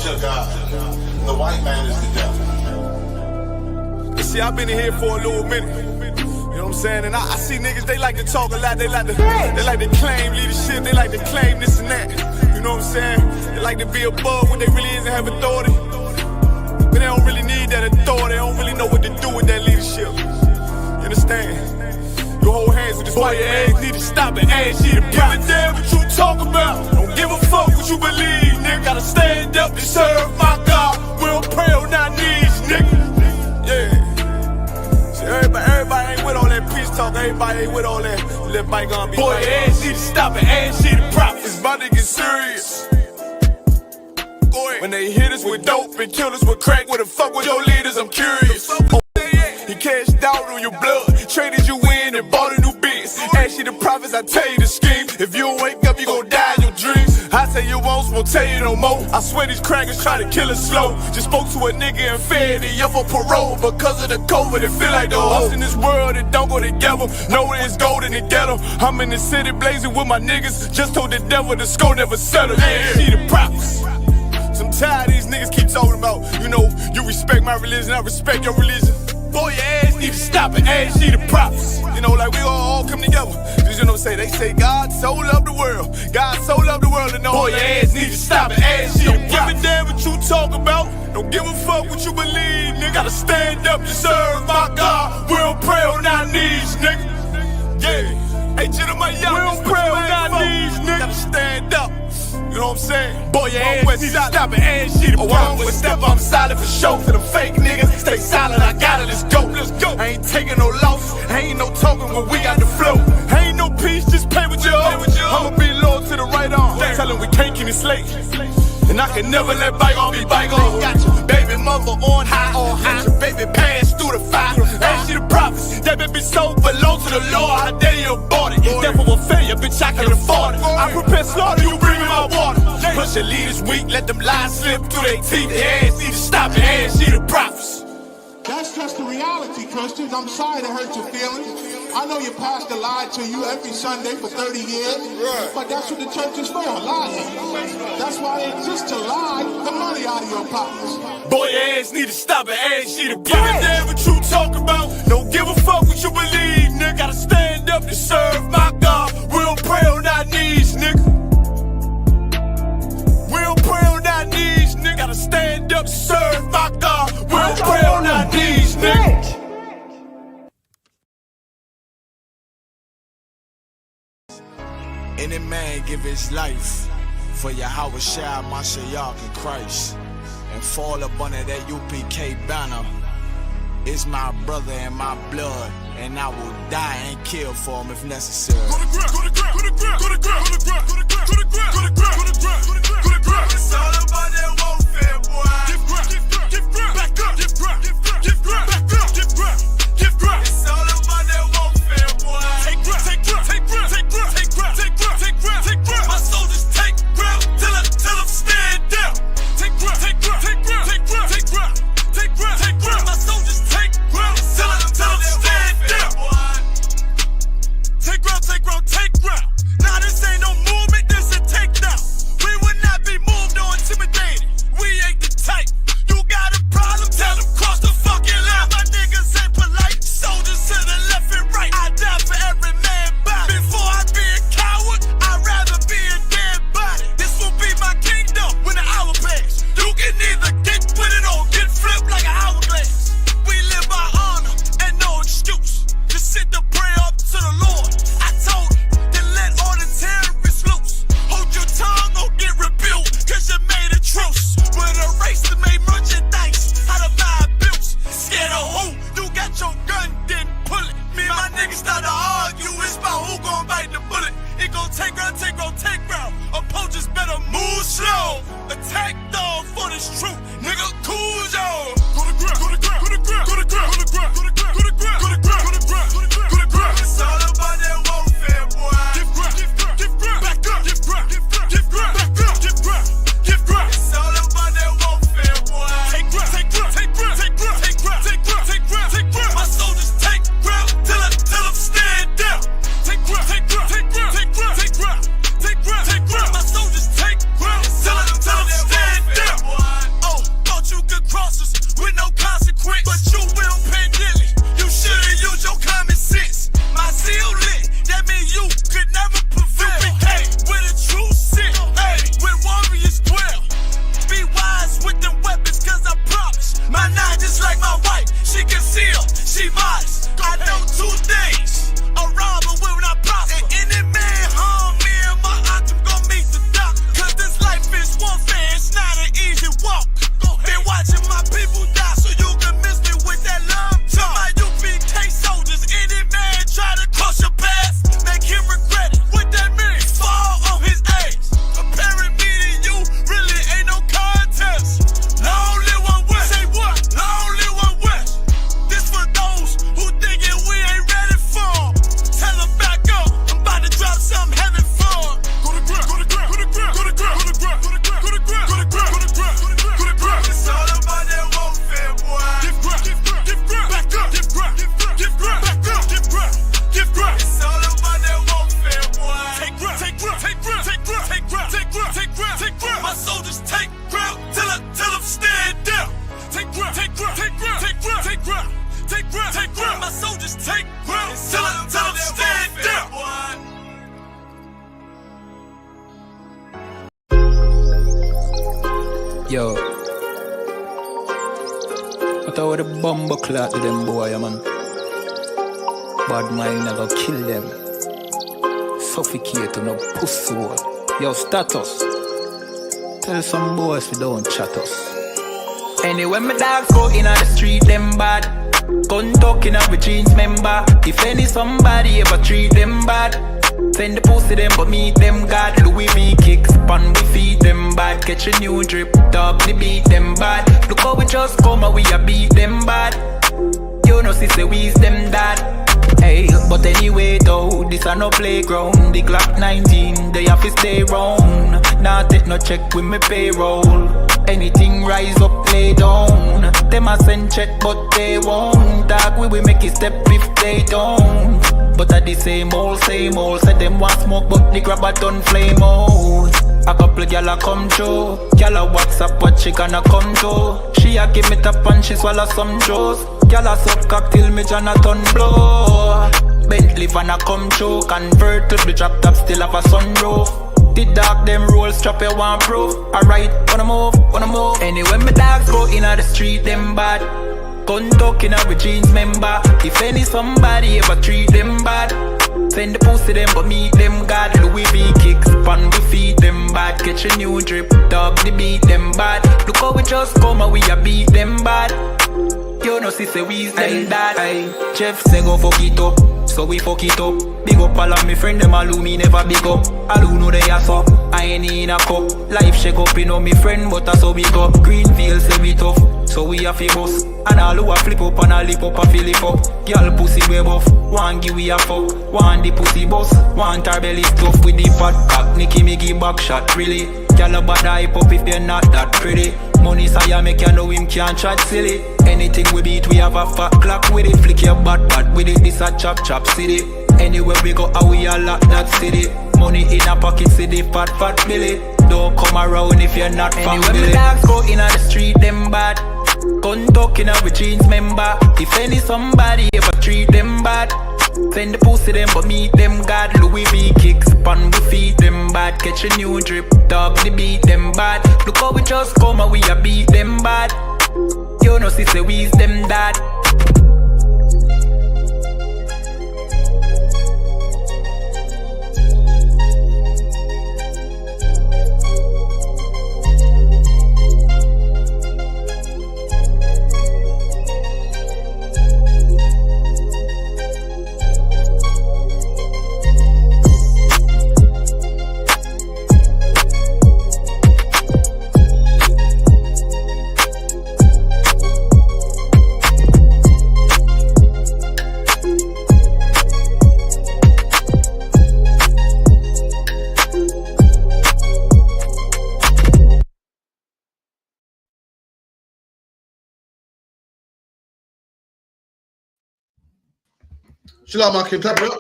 to God. The white man is the devil. You see, I've been in here for a little minute. You know what I'm saying? And I see niggas, they like to talk a lot. They like to claim leadership. They like to claim this and that. You know what I'm saying? They like to be above what they really is and have authority. But they don't really need that authority. They don't really know what to do with that leadership. You understand? You hold hands with this white ass, need to stop it, ass you to give a damn what you talk about. Don't give a fuck what you believe, nigga. Gotta stand up to serve my God. We don't pray on our knees, nigga. Yeah. See, everybody ain't with all that peace talk. Everybody ain't with all that. Let bygone be. Boy, ass you to stop it, ass you to prop. It's about to get serious. When they hit us with dope and kill us with crack, what the fuck with your leaders? I'm curious. He cashed out on your blood, traded you in and bought a new biz. Ask you the prophets, I tell you the scheme. If you don't wake up, you gon' die in your dreams. I tell you once, won't tell you no more. I swear these crackers try to kill us slow. Just spoke to a nigga and fed he up for parole. Because of the COVID, it feel like the host in this world that don't go together. Know it's gold in the ghetto. I'm in the city blazing with my niggas. Just told the devil the score never settle. Yeah, see the prophets. I'm tired of these niggas keep talking about, you know, you respect my religion, I respect your religion. Boy, your ass need to stop it, ass you the prophets. You know, like we all come together. Cause you know what I'm saying? They say God so loved the world. God so loved the world and know. Boy, your ass need to stop it, ass you the prophets. Don't give a damn what you talk about. Don't give a fuck what you believe, nigga. Gotta stand up to serve my God. We don't pray on our knees, nigga. Yeah. Hey, gentlemen, y'all, we don't pray on our knees, nigga. Gotta stand up. You know what I'm saying? Boy, your ass need to stop it, ass shit. Oh, I'm with step, I'm solid for show. For the fake niggas, stay silent, I got it, let's go, let's go. I ain't taking no losses, ain't no talking when we got the flow. Ain't no peace, just pay with your own. I'ma be loyal to the right arm. Tell him we can't keep it slate. And I can never let bygone be bygone. Got your baby mother on high, got your baby pass through the fire. Ask you the prophets, that baby soul belong to the Lord. How dare you abort it? Death of a failure, bitch, I can't afford it. I prepare slaughter, you bring me my water. Push your leaders weak, let them lies slip through their teeth. Their ass need to stop it, ass you the prophets. That's just the reality, Christians. I'm sorry to hurt your feelings. I know your pastor lied to you every Sunday for 30 years, but that's what the church is for, lying. That's why it exists, to lie the money out of your pockets. Boy, your ass need to stop it, ass you to give a damn what you talk about. Don't give a fuck what you believe, nigga. Gotta stand up to serve my God. We don't pray on our knees, nigga. We don't pray on our knees, nigga. Gotta stand up to serve my God. We don't pray on our knees, nigga. Any man give his life for Yahweh Shai, Mashiach, and Christ, and fall up under that UPK banner, is my brother and my blood, and I will die and kill for him if necessary. Go to ground, go to ground, go to ground, go to ground, go to ground, go to ground, go to ground, go to ground, go to ground, go to ground, go to ground. It's all about that warfare, boy. Give ground, give ground, back up, give ground, give ground, back up, give ground, give ground. It's all about that warfare, boy. Take ground, take ground, take ground, take ground, take ground, take ground, take ground, take ground. My soldiers take ground till them stand down. Take ground, take ground, take ground, take ground, take ground, take ground, take ground. My soldiers take ground till them stand down. Take ground, take ground, take ground. Nah, this ain't no movement, this a takedown. We would not be moved on. with a bumble clot to them boy, man. Bad mind never kill them. Suffocate to no pussy word. Yo, status. Tell some boys we don't chat us. Anyway, my dogs go in on the street, them bad. Gun talking up with jeans member. If any somebody ever treat them bad, send the pussy them but meet them God. Louis V kicks, pan we feed them bad. Catch a new drip, dog they beat them bad. Look how we just come and we a beat them bad. You know sister we's them dad. Hey, but anyway though, this a no playground. The Glock 19, they have to stay round. Nah take no check with me payroll. Anything rise up, lay down. Them a send check but they won't. Dog we will make it step if they don't. But at the same old, said them want smoke but the grab a ton flame out. A couple gyal a come through. Gyal a WhatsApp what she gonna come to. She a give me tap and she swallow some juice. Gyal a suck cock till me Jonathan blow. Bentley van a come through. Convert to the drop top still have a sunroof. The dog them roll strap you one proof. Alright, wanna move. Anyway my dogs go in the street them bad. Gun talking up with jeans member. If any somebody ever treat them bad, send the pussy them but meet them God. Louis V kicks, pan we feed them bad. Catch a new drip, dog they beat them bad. Look how we just come and we a beat them bad. You know sister we's them dad. Jeff say go fuck it up, so we fuck it up. Big up all of me friend them all who me never big up. All who know they ass up, I ain't in a cup. Life shake up, you know me friend but that's how we go. Greenfield say we tough, so we a fi bust. And all who a flip up and a lip up a fill it up. Girl pussy way buff, one give we a fuck. One the pussy bust, one tar belly stuff with the fat cock. Nicky me give back shot really. Girl a bad hype up if you're not that pretty. Money say make you know him can't chat silly. Anything we beat we have a fat clock with it. Flick your bad with it, this a chop city. Anywhere we go how we a lock that city. Money in a pocket city, fat Billy. Don't come around if you're not family. Anyway my dogs go in on the street them bad. Gun talking up with jeans member. If any somebody ever treat them bad, send the pussy them but meet them God. Louis V kicks, pan we feed them bad. Catch a new drip, dog they beat them bad. Look how we just come and we a beat them bad. You know sister we's them dad. Chill out, Mark. Clap it up.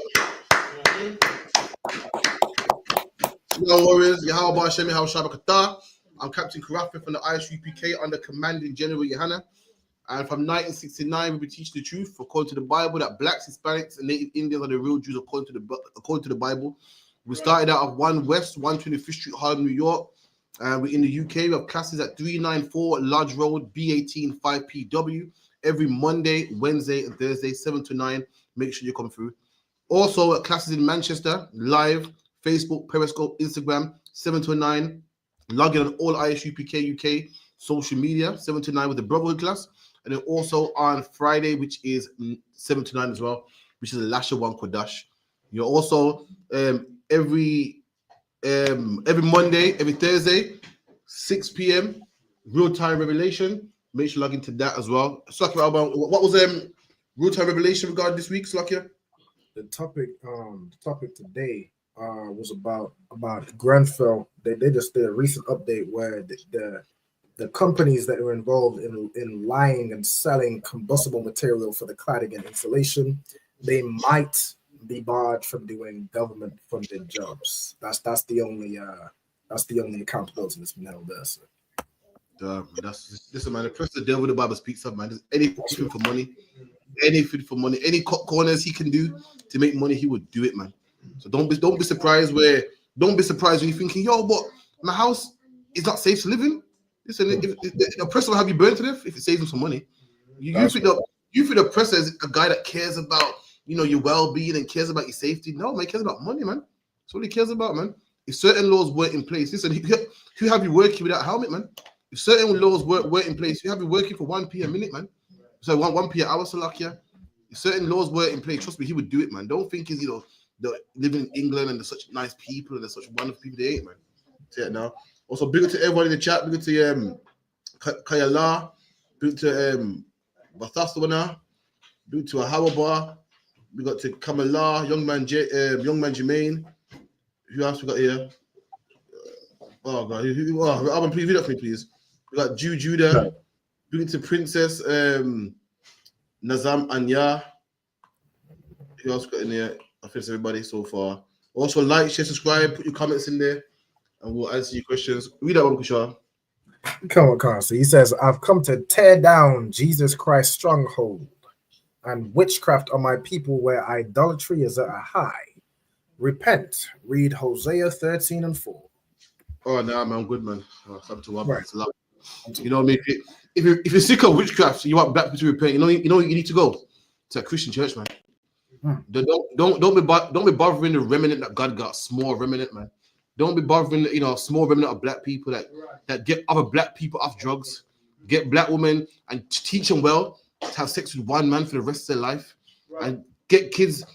Hello, Warriors. Yahweh Shemi How Shabakata. I'm Captain Karafi from the ISUPK under Commanding General Yohana. And from 1969, we teach the truth according to the Bible that blacks, Hispanics, and Native Indians are the real Jews according to the Bible. We started out of 1 West, 125th Street, Harlem, New York. And we're in the UK. We have classes at 394 Lodge Road, B18 5PW. Every Monday, Wednesday, and Thursday, 7 to 9. Make sure you come through. Also, classes in Manchester, live, Facebook, Periscope, Instagram, 7 to 9. Log in on all ISUPK UK social media, 7 to 9 with the Brotherhood class. And then also on Friday, which is 7 to 9 as well, which is a Lasher One Kodash. You're also every Monday, every Thursday, 6 p.m., real-time revelation. Make sure you log into that as well. Slakia, what was real-time revelation regarding this week, Slakia? The topic today was about Grenfell. They just did a recent update where the companies that are involved in lying and selling combustible material for the cladding and insulation, they might be barred from doing government-funded jobs. That's the only accountability that's been held there. So. Listen, man. The first the devil the Bible speaks of, man. There's anything for money, any corners he can do to make money, he would do it, man. So don't be surprised when you're thinking, yo, but my house is not safe to live in. Listen, if a person will have you burned to death if it saves him some money. You think the oppressor is a guy that cares about your well-being and cares about your safety? No, man, he cares about money, man. That's what he cares about, man. If certain laws weren't in place, listen, who have you working without a helmet, man? If certain laws weren't in place, you have you working for 1p a minute, man. So 1p an hour, Salakia. If certain laws weren't in place, trust me, he would do it, man. Don't think he's the living in England and there's such nice people and there's such wonderful people. They ain't, man. Say it now. Also, big up to everyone in the chat. Big up to Kayala. Big up to Bathaswana. Big up to Ahawaba. We got to Kamala, young man Jermaine. Who else we got here? Oh god, Alban, please read up for me, please. We got Judah. Big up to Princess Nazam Anya. Who else got in there? I think it's everybody so far. Also, like, share, subscribe, put your comments in there, and we'll answer your questions. Read that one, Kushar. Come on. So he says, I've come to tear down Jesus Christ's stronghold and witchcraft on my people where idolatry is at a high. Repent. Read Hosea 13:4. Oh, nah, man, I'm good, man. Right. It's a lot. You know what I mean? If you're sick of witchcraft, you want black people to repent. You know you need to go to a Christian church, man. Don't be bothering the remnant that God got, small remnant, man. Don't be bothering small remnant of black people that get other black people off drugs, get black women and teach them well to have sex with one man for the rest of their life, and give kids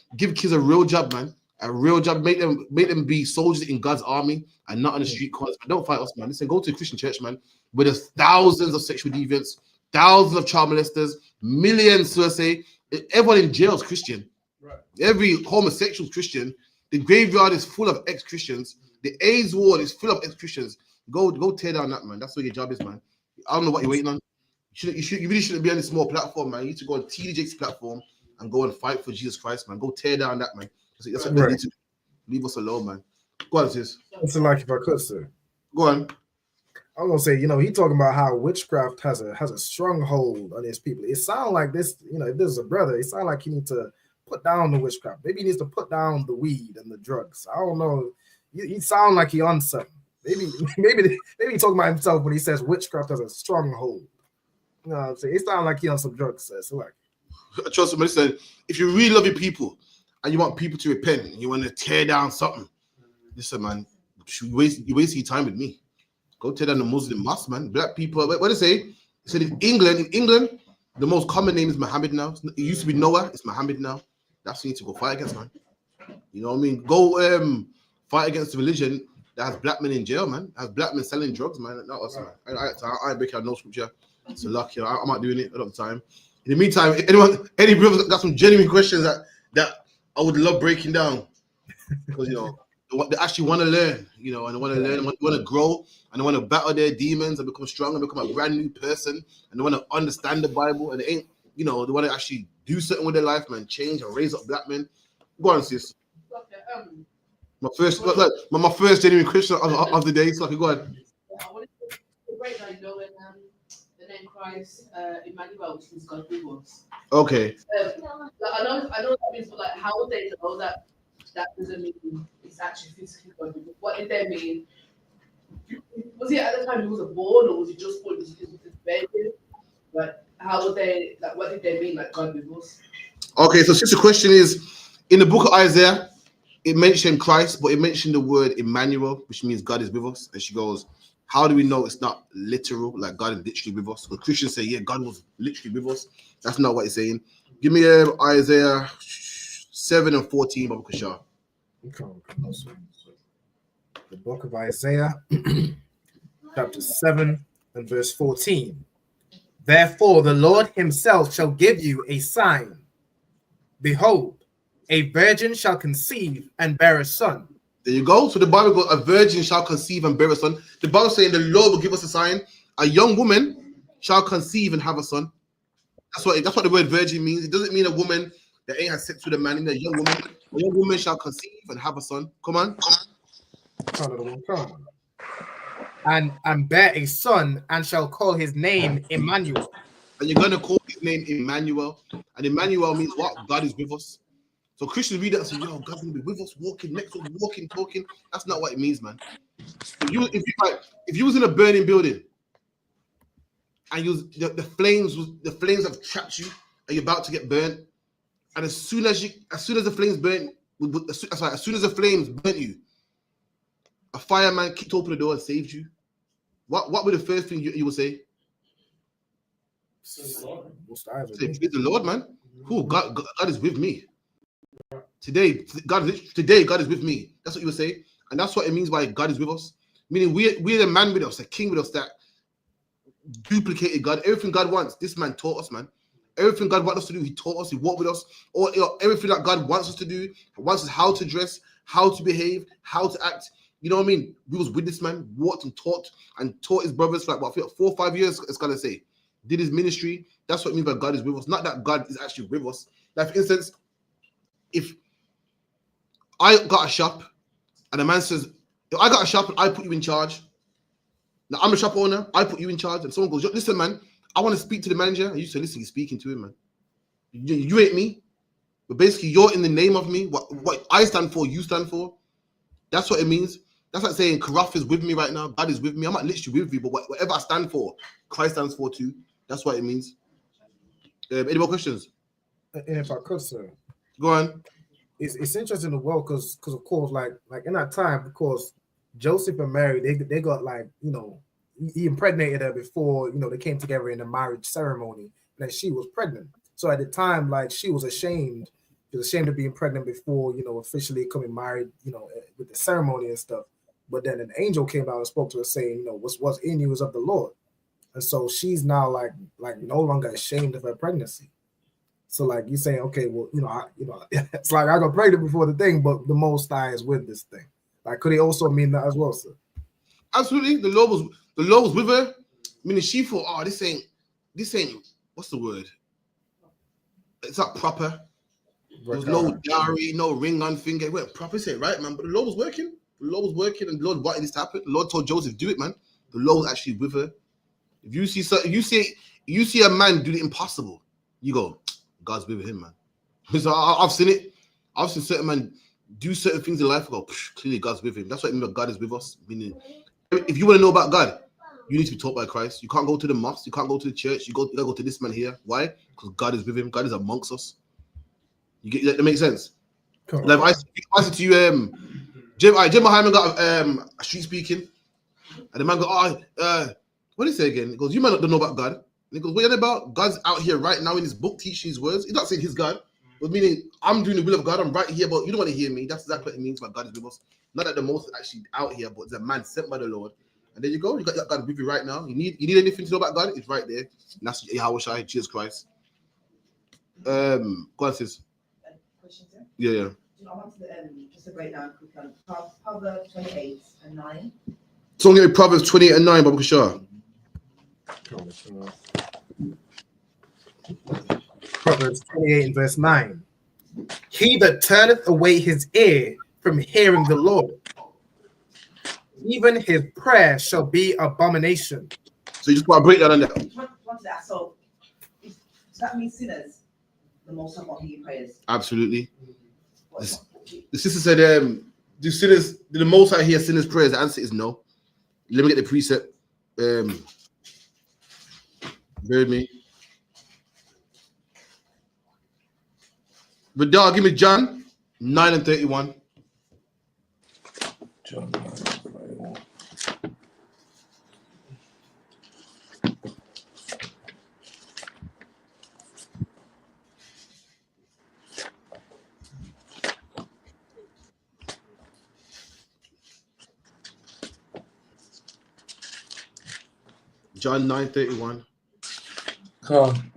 a real job, man. A real job, make them be soldiers in God's army and not on the street corners. Man, don't fight us, man. Listen, go to a Christian church, man, where there's thousands of sexual deviants, thousands of child molesters, millions, so to say. Everyone in jail is Christian. Right. Every homosexual is Christian. The graveyard is full of ex-Christians. The AIDS ward is full of ex-Christians. Go tear down that, man. That's what your job is, man. I don't know what you're waiting on. You really shouldn't be on this small platform, man. You need to go on TDJ's platform and go and fight for Jesus Christ, man. Go tear down that, man. That's what they need to do. Leave us alone, man. Go on, sis. So, like, if I could, sir. Go on. I'm gonna say, he talking about how witchcraft has a stronghold on his people. It sounds like this, if this is a brother, it sounds like he needs to put down the witchcraft. Maybe he needs to put down the weed and the drugs. I don't know. He sound like he on something. Maybe he talking about himself when he says witchcraft has a stronghold. You know what I'm saying? It sounds like he on some drugs, sir. So like, trust me, listen. If you really love your people and you want people to repent and you want to tear down something, listen, man. You waste your time with me. Go tear down the Muslim mosque, man. Black people. What do they say? They said in England, the most common name is Muhammad now. It used to be Noah. It's Muhammad now. That's what you need to go fight against, man. You know what I mean? Go fight against the religion that has black men in jail, man. Has black men selling drugs, man. Not us, man. I ain't breaking out no scripture. It's a luck, I'm not doing it a lot of the time. In the meantime, any brothers got some genuine questions that I would love breaking down, because they actually want to learn, and they want to learn, want to grow, and they want to battle their demons and become strong and become a brand new person, and they want to understand the Bible, and they want to actually do something with their life, man, change and raise up black men. Go on, sis. My first genuine question of the day. So I can go ahead. I wanted to break down, the name Christ, Emmanuel, which means God with us. Okay. I know that means, but how would they know that doesn't mean it's actually physically God with us? What did they mean? Was it at the time he was born, or was it just born? Was it baby? Like, how would they? Like, what did they mean? Like God with us? Okay, so since the question is in the book of Isaiah, it mentioned Christ, but it mentioned the word Emmanuel, which means God is with us. And she goes, how do we know it's not literal, like God is literally with us? Because Christians say, yeah, God was literally with us. That's not what it's saying. Give me Isaiah 7:14, Baba Kushar. The book of Isaiah, chapter 7 and verse 14. Therefore, the Lord himself shall give you a sign. Behold, a virgin shall conceive and bear a son. There you go. So the Bible goes, a virgin shall conceive and bear a son. The Bible saying the Lord will give us a sign. A young woman shall conceive and have a son. That's what the word virgin means. It doesn't mean a woman that ain't had sex with a man. A young woman shall conceive and have a son. Come on. And bear a son, and shall call his name Emmanuel. And you're gonna call his name Emmanuel. And Emmanuel means what? God is with us. So Christians read that and say, yo, God's gonna be with us, walking next to us, walking, talking. That's not what it means, man. If you was in a burning building, and the flames have trapped you, and you're about to get burnt. And as soon as the flames burnt, as soon as the flames burnt you, a fireman kicked open the door and saved you. What would the first thing you would say? Praise the Lord, man. Who God is with me. Today, God is with me. That's what you would say. And that's what it means by God is with us. Meaning we're the man with us, the king with us that duplicated God. Everything God wants, this man taught us, man. Everything God wants us to do, he taught us, he walked with us. Or everything that God wants us to do, wants us how to dress, how to behave, how to act. You know what I mean? We was with this man, walked and taught his brothers for like 4 or 5 years, it's gonna say. Did his ministry. That's what it means by God is with us. Not that God is actually with us. Like, for instance, if I got a shop and a man says, if I got a shop and I put you in charge, now I'm a shop owner, I put you in charge, and someone goes, listen, man, I want to speak to the manager. And you say, listen, you're speaking to him, man. You ain't me. But basically, you're in the name of me. What I stand for, you stand for. That's what it means. That's like saying Karaf is with me right now. God is with me. I'm not literally with you, but whatever I stand for, Christ stands for too. That's what it means. Any more questions? And if I could, sir. Go on. It's interesting as well because of course, like in that time, because Joseph and Mary, they got like, you know, he impregnated her before, you know, they came together in a marriage ceremony, and she was pregnant. So at the time, like, she was ashamed. She was ashamed of being pregnant before, you know, officially coming married, you know, with the ceremony and stuff. But then an angel came out and spoke to her saying, you know, what's in you is of the Lord. And so she's now like no longer ashamed of her pregnancy. So like you're saying, okay, well, it's like I got pregnant before the thing, but the Most High is with this thing. Like, could he also mean that as well, sir? Absolutely. The Lord was with her. Meaning she thought, oh, this ain't, what's the word? It's not proper. There was no dowry, no ring on finger. It went proper, say right, man. But the Lord was working. The Lord was working, and the Lord wanted this to happen. The Lord told Joseph, do it, man. The Lord was actually with her. If you see a man do the impossible, you go, God's with him, man. So I've seen it. I've seen certain men do certain things in life and go, clearly God's with him. That's what I mean by God is with us. Meaning, if you want to know about God, you need to be taught by Christ. You can't go to the mosque. You can't go to the church. You gotta go to this man here. Why? Because God is with him. God is amongst us. You get that makes sense. Cool. Like I said to you, Jim Hyman got a street speaking, and the man go, what did he say again? He goes, you might not know about God. And he goes, what are you about? God's out here right now in his book teaching his words. He's not saying he's God, but meaning I'm doing the will of God. I'm right here, but you don't want to hear me. That's exactly what it means by God is with us. Not that the most actually out here, but it's a man sent by the Lord. And there you go. You got God with you right now. You need anything to know about God? It's right there. And that's Yahweh Shai, Jesus Christ. Go on, sis. Questions, yeah? Yeah. I want to just to break down quickly. Proverbs 28 and 9. So I'm going to Proverbs 28 and 9, Baba Kashar. Proverbs 28 and verse 9. He that turneth away his ear from hearing the Lord, even his prayer shall be abomination. So you just want to break that on that. So does that mean sinners? The most of what he prayers. Absolutely. The sister said, do sinners, do the most I hear sinners' prayers? The answer is no. Let me get the precept. Bear with me. But dog, give me John 9 and 31. John 9 and 31. John 9:31. Come.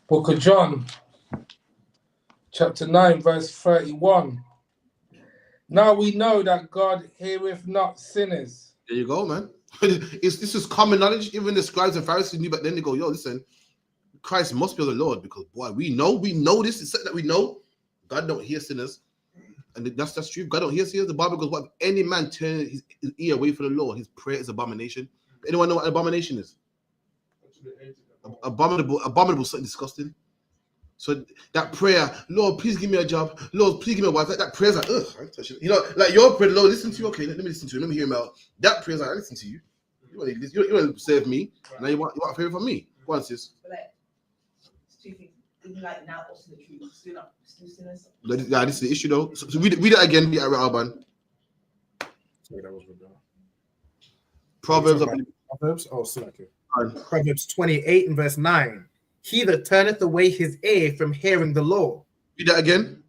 Book of John, chapter 9, verse 31. Now we know that God heareth not sinners. There you go, man. This is common knowledge. Even the scribes and Pharisees knew, but then they go, yo, listen, Christ must be the Lord, because boy, we know this. It's something that we know. God don't hear sinners. And that's true. God don't hear sinners. The Bible goes, what if any man turn his ear away from the Lord, his prayer is abomination. Anyone know what abomination is? Abominable, something disgusting. So that prayer, Lord, please give me a job. Lord, please give me a wife. That prayer's like, ugh, I ain't touching it. You know, like your prayer, Lord, listen to you. Okay, let me listen to you. Let me hear him out. That prayer's like, I listen to you. You want to serve me. Now you want a favor from me. Go on, sis. But like, it's two things. Even like now, also the truth. Still sinners. Yeah, this is the issue though. So read it again, be Alban. Sorry, that was with Proverbs. Proverbs. Oh, okay. Proverbs 28 and verse 9. He that turneth away his ear from hearing the law. Read that again.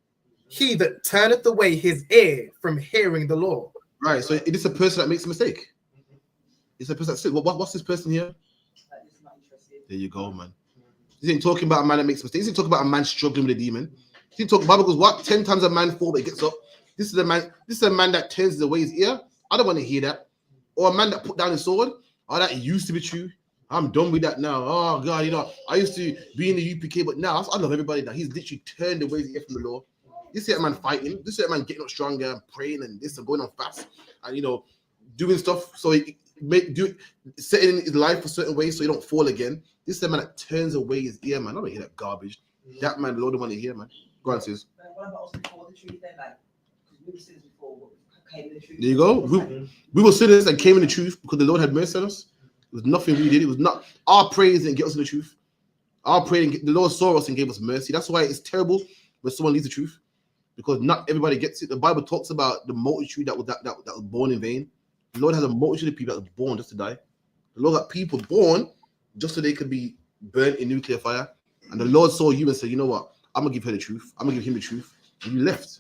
He that turneth away his ear from hearing the law. Right. So it is a person that makes a mistake. It's a person that's sick. What's this person here? There you go, man. He ain't talking about a man that makes mistakes. He's talking about a man struggling with a demon. He talking Bible goes, what? 10 times a man fall, but he gets up. This is a man that turns away his ear. I don't want to hear that. Or a man that put down his sword. Oh, that used to be true. I'm done with that now. Oh God, you know, I used to be in the UPK, but now I love everybody now. He's literally turned away his ear from the law. This is a man fighting. This is a man getting up stronger and praying and this and going on fast and you know, doing stuff so he setting his life a certain way so he don't fall again. This is a man that turns away his ear, man. I don't hear that garbage. That man, the Lord don't want to hear, man. Go on, sis. What about us before the truth then? Like, we were sinners before, came in the truth. There you go. We were sinners and came in the truth because the Lord had mercy on us. It was nothing we did. It was not our praise didn't get us in the truth. Our prayer, the Lord saw us and gave us mercy. That's why it's terrible when someone leaves the truth, because not everybody gets it. The Bible talks about the multitude that was born in vain. The Lord has a multitude of people that were born just to die. The Lord got people born just so they could be burnt in nuclear fire. And the Lord saw you and said, you know what? I'm gonna give her the truth. I'm gonna give him the truth. And you left.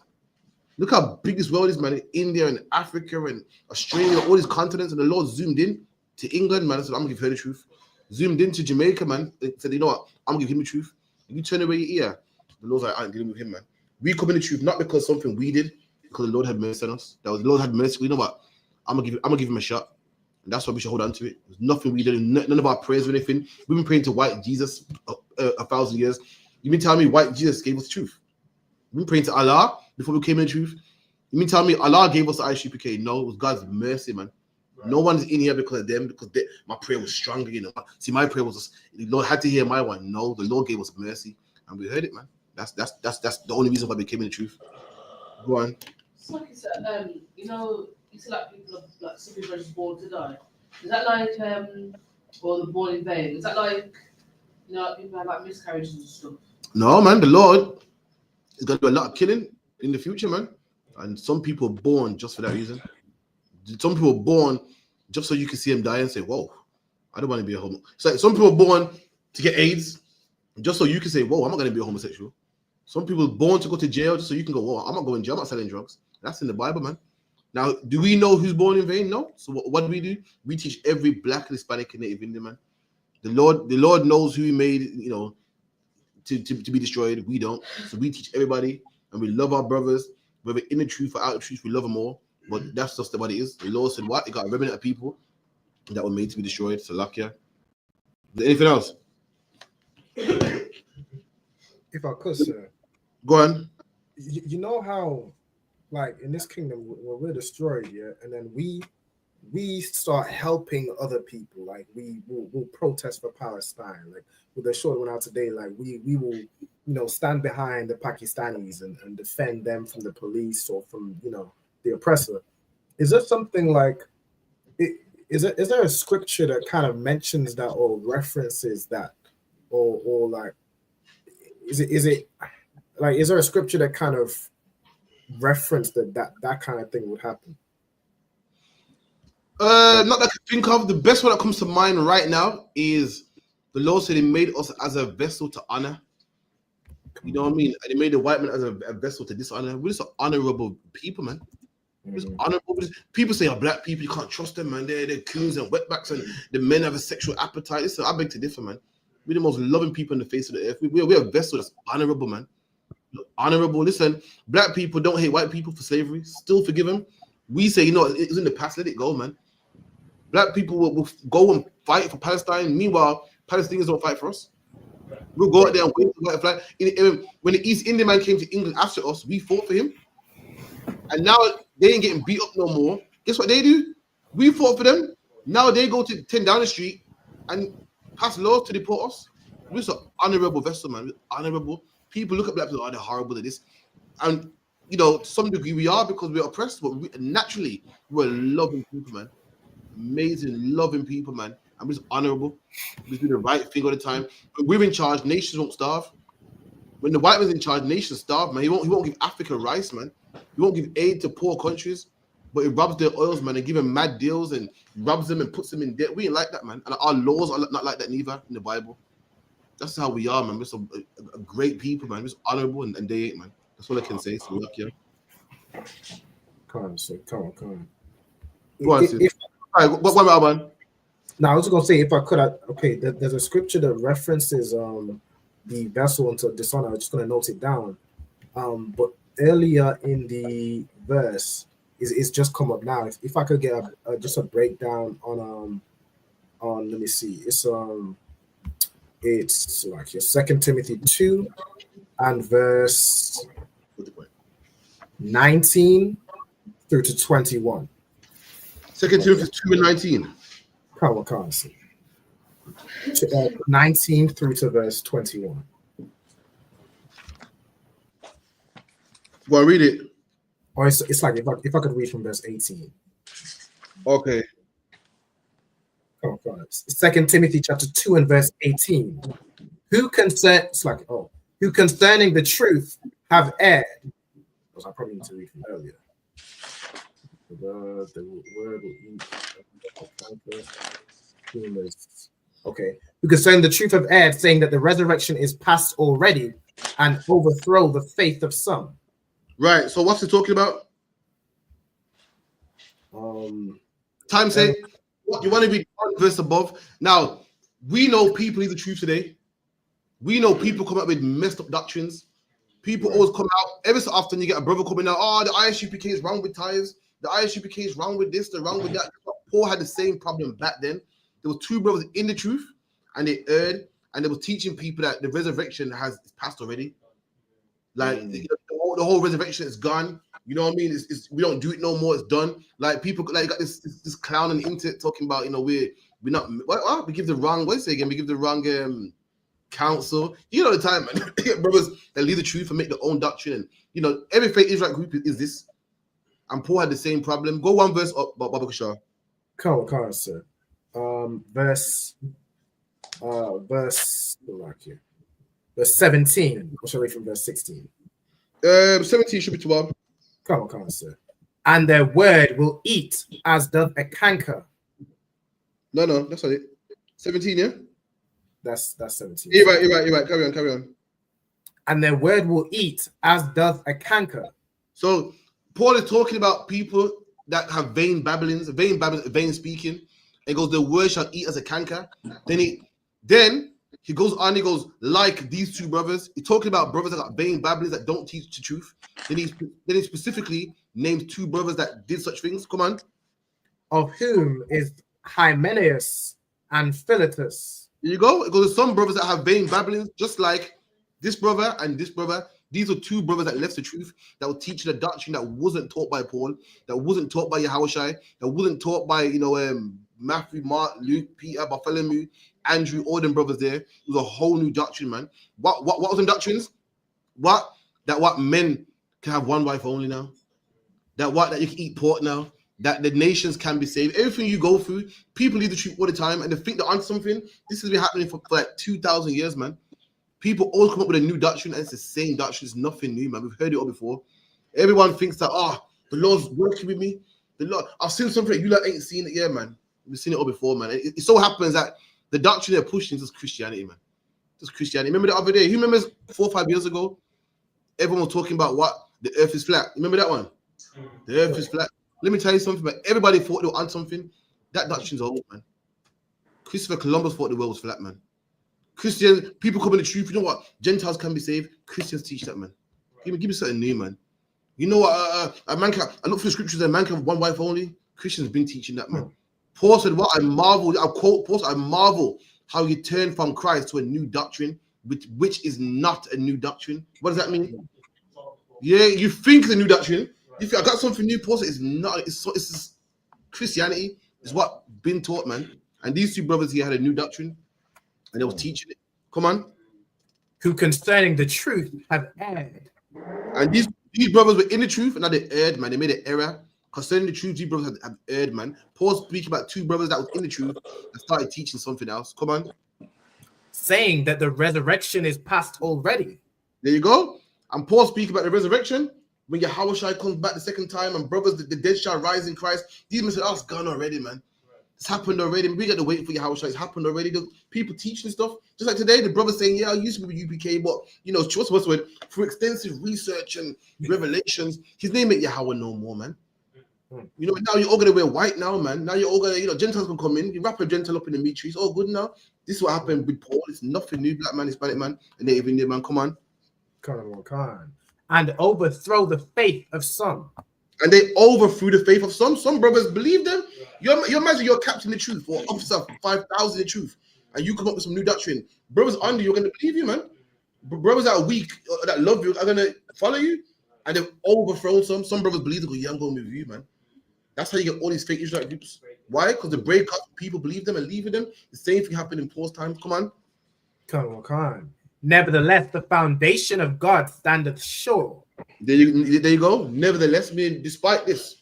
Look how big this world is, man. India and Africa and Australia, all these continents, and the Lord zoomed in to England, man. I said, I'm gonna give her the truth. Zoomed into Jamaica, man. They said, you know what? I'm gonna give him the truth. And you turn away your ear. The Lord's like, I ain't dealing with him, man. We come in the truth, not because something we did, because the Lord had mercy on us. The Lord had mercy. You know what? I'm gonna give him a shot. And that's why we should hold on to it. There's nothing we did, none of our prayers or anything. We've been praying to white Jesus 1,000 years. You've been telling me white Jesus gave us truth. We've been praying to Allah before we came in the truth. You mean tell me Allah gave us the ISUPK? No, it was God's mercy, man. Right. No one's in here because of them, because my prayer was stronger, you know. See, my prayer was just, the Lord had to hear my one. No, the Lord gave us mercy, and we heard it, man. That's the only reason why we came in the truth. Go on. It's like it's you know, you see like people like some people are just born to die. Is that like or the born in vain? Is that like, you know, people have like miscarriages and stuff? No, man, the Lord is gonna do a lot of killing in the future, man. And some people are born just for that reason. Some people are born just so you can see them die and say, whoa, I don't want to be a homo. So some people are born to get AIDS just so you can say, whoa, I'm not going to be a homosexual. Some people are born to go to jail just so you can go, whoa, I'm not going to jail, I'm not selling drugs. That's in the Bible, man. Now, do we know who's born in vain? No. So what do? We teach every black, Hispanic, and Native Indian, man. The Lord knows who he made, you know, to be destroyed. We don't. So we teach everybody, and we love our brothers, whether in the truth or out of the truth, we love them all. But that's just what it is. The Lord said, what? It got a remnant of people that were made to be destroyed. So, luck, yeah. Anything else? If I could, sir. Go on. You know how, like, in this kingdom, when we're destroyed, yeah, and then we start helping other people. Like, we'll protest for Palestine. Like, with the short one out today, like, we will, you know, stand behind the Pakistanis and defend them from the police or from, you know, the oppressor. Is there something like, is there a scripture that kind of mentions that or references that, or like, is it like, is there a scripture that kind of referenced that kind of thing would happen? Not that I can think of. The best one that comes to mind right now is the Lord said he made us as a vessel to honor. You know what I mean? And he made the white man as a vessel to dishonor. We're just honorable people, man. Just honorable. People say, black people, you can't trust them, man. They're coons and wetbacks, and the men have a sexual appetite. Listen, I beg to differ, man. We're the most loving people on the face of the earth. We're a vessel that's honorable, man. Honorable. Listen, black people don't hate white people for slavery. Still forgive them. We say, you know, it's in the past. Let it go, man. Black people will go and fight for Palestine. Meanwhile, Palestinians don't fight for us. We'll go out there and wait for white flag. When the East Indian man came to England after us, we fought for him. And now they ain't getting beat up no more. Guess what they do? We fought for them. Now they go to 10 down the street and pass laws to deport us. We're just an honorable vessel, man. We're honorable. People look at black people, oh, they're horrible at this. And, you know, to some degree we are because we're oppressed, but naturally, we're loving people, man. Amazing, loving people, man. I'm just honorable. We do the right thing all the time. When we're in charge, nations won't starve. When the white man's in charge, nations starve, man. He won't give Africa rice, man. He won't give aid to poor countries, but he robs their oils, man, and give them mad deals and robs them and puts them in debt. We ain't like that, man. And our laws are not like that neither in the Bible. That's how we are, man. We're so a great people, man. We're just honorable, and they ain't, man. That's all I can say. So luck, yeah. Come on. Go on, sis. All right, what about, man? Now, I was gonna say, if I could, there's a scripture that references the vessel unto dishonor. I'm just gonna note it down. But earlier in the verse, it's just come up now. If I could get just a breakdown on let me see, it's like your 2 Timothy 2 and verse 19 through to 21. 2 Timothy 2 and 19. Come on, 19 through to verse 21. Go on, read it. Or it's like if I could read from verse 18. Okay. Come on. 2 Timothy chapter 2 and verse 18. Who concerning the truth have erred. I probably need to read from earlier. The word okay. Who concerning the truth have erred, saying that the resurrection is past already, and overthrow the faith of some. Right. So what's he talking about? Time say you want to be one verse above. Now we know people need the truth today. We know people come up with messed up doctrines. People always come out. Every so often you get a brother coming out. Oh, the ISUPK is wrong with tithes. The ISUPK is wrong with this. They're wrong with that. Paul had the same problem back then. There were two brothers in the truth, and they erred, and they were teaching people that the resurrection has passed already. Like the whole resurrection is gone. You know what I mean? It's we don't do it no more. It's done. Like people like got this clown on the internet talking about, you know, we're not what we give the wrong we give the wrong counsel. You know the time, man. Brothers that leave the truth and make their own doctrine, and you know every faith Israelite group is this. And Paul had the same problem. Go one verse up, Baba Kashar. Come on, sir. Verse 17. What's your read from verse 16? 17 should be 12. Come on, sir. And their word will eat as doth a canker. No, that's not it. 17, yeah? That's 17. You're right. Carry on. And their word will eat as doth a canker. So Paul is talking about people that have vain babblings, vain speaking. He goes, the word shall eat as a canker. Then he goes on, he goes, like these two brothers. He's talking about brothers that got vain babblings that don't teach the truth. Then he specifically named two brothers that did such things. Come on. Of whom is Hymenaeus and Philetus. There you go. It goes to some brothers that have vain babblings, just like this brother and this brother. These are two brothers that left the truth, that were teaching a doctrine that wasn't taught by Paul, that wasn't taught by Yahushua, that wasn't taught by, Matthew, Mark, Luke, Peter, Bartholomew, Andrew, all them brothers there. It was a whole new doctrine, man. What was them doctrines? What men can have one wife only now? That you can eat pork now? That the nations can be saved? Everything you go through, people leave the truth all the time, and they think they're on something. This has been happening for like 2,000 years, man. People always come up with a new doctrine, and it's the same doctrine. It's nothing new, man. We've heard it all before. Everyone thinks that, the Lord's working with me. The Lord, I've seen something you like ain't seen it yet, man. We've seen it all before, man. It so happens that the doctrine they're pushing is just Christianity, man. Just Christianity. Remember the other day? Who remembers 4 or 5 years ago? Everyone was talking about what the earth is flat. Remember that one? The earth is flat. Let me tell you something, but everybody thought they were on something. That doctrine's old, man. Christopher Columbus thought the world was flat, man. Christians, people come in the truth. You know what? Gentiles can be saved. Christians teach that, man. Give me something new, man. You know what? A man can. I look for the scriptures. A man can have one wife only. Christians have been teaching that, man. Paul said, "What I marvel." I quote Paul. I marvel how you turn from Christ to a new doctrine, which is not a new doctrine. What does that mean? Yeah, you think it's a new doctrine. You think I got something new. Paul said, "It's not. It's Christianity. It's what been taught, man." And these two brothers here had a new doctrine. And they were teaching it. Come on. who concerning the truth have erred. And these brothers were in the truth, and now they erred, man. They made an error. Concerning the truth, these brothers have erred, man. Paul speaking about two brothers that was in the truth and started teaching something else. Come on. Saying that the resurrection is past already. There you go. And Paul speaking about the resurrection. When Yahweh comes back the second time and brothers, the dead shall rise in Christ. These men said, oh, it's gone already, man. It's happened already. We got to wait for Yahweh. It's happened already. The people teaching stuff. Just like today, the brother saying, yeah, I used to be with UPK, but, you know, through extensive research and revelations, his name ain't Yahweh no more, man. You know, now you're all going to wear white now, man. Now you're all going to, you know, Gentiles can come in. You wrap a Gentile up in the meat tree. It's all good now. This is what happened with Paul. It's nothing new. Black man, Hispanic man, and Native Indian man. Come on. And overthrow the faith of some. And they overthrew the faith of some. Some brothers believe them. You imagine you're captain in the truth or officer of 5,000 in truth, and you come up with some new doctrine. Brothers under you are going to believe you, man. Brothers that are weak, that love you, are going to follow you, and they've overthrown some. Some brothers believe they go, yeah, I'm going with you, man. That's how you get all these fake Israelite groups. Why? Because the brave people believe them and leaving them. The same thing happened in Paul's time. Come on. Nevertheless, the foundation of God standeth sure. There you go. Nevertheless, despite this,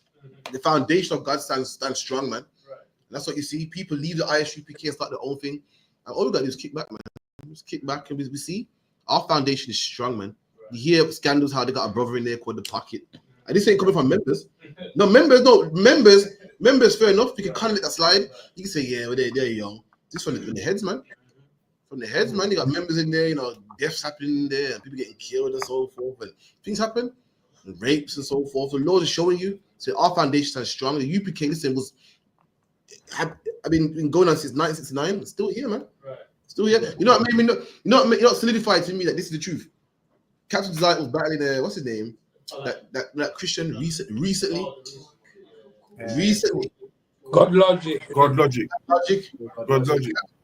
the foundation of God stands strong, man. Right. That's what you see. People leave the ISUPK and start their own thing. And all we got to do is kick back, man. Just kick back and we see our foundation is strong, man. Right. You hear scandals how they got a brother in there called the Pocket. And this ain't coming from members. Members, fair enough. You can kind of let that slide. You can say, yeah, well, they're young. This from the heads, man. From the heads, man, you got members in there, you know, deaths happening there, and people getting killed and so forth, and things happen, and rapes and so forth. The Lord is showing you. So our foundation is strong. The UPK, listen, been going on since 1969. It's still here, man. Right. Still here. You know what I mean? You're not solidified to me that this is the truth. Captain Desire was battling what's his name? That Christian recently. God Logic.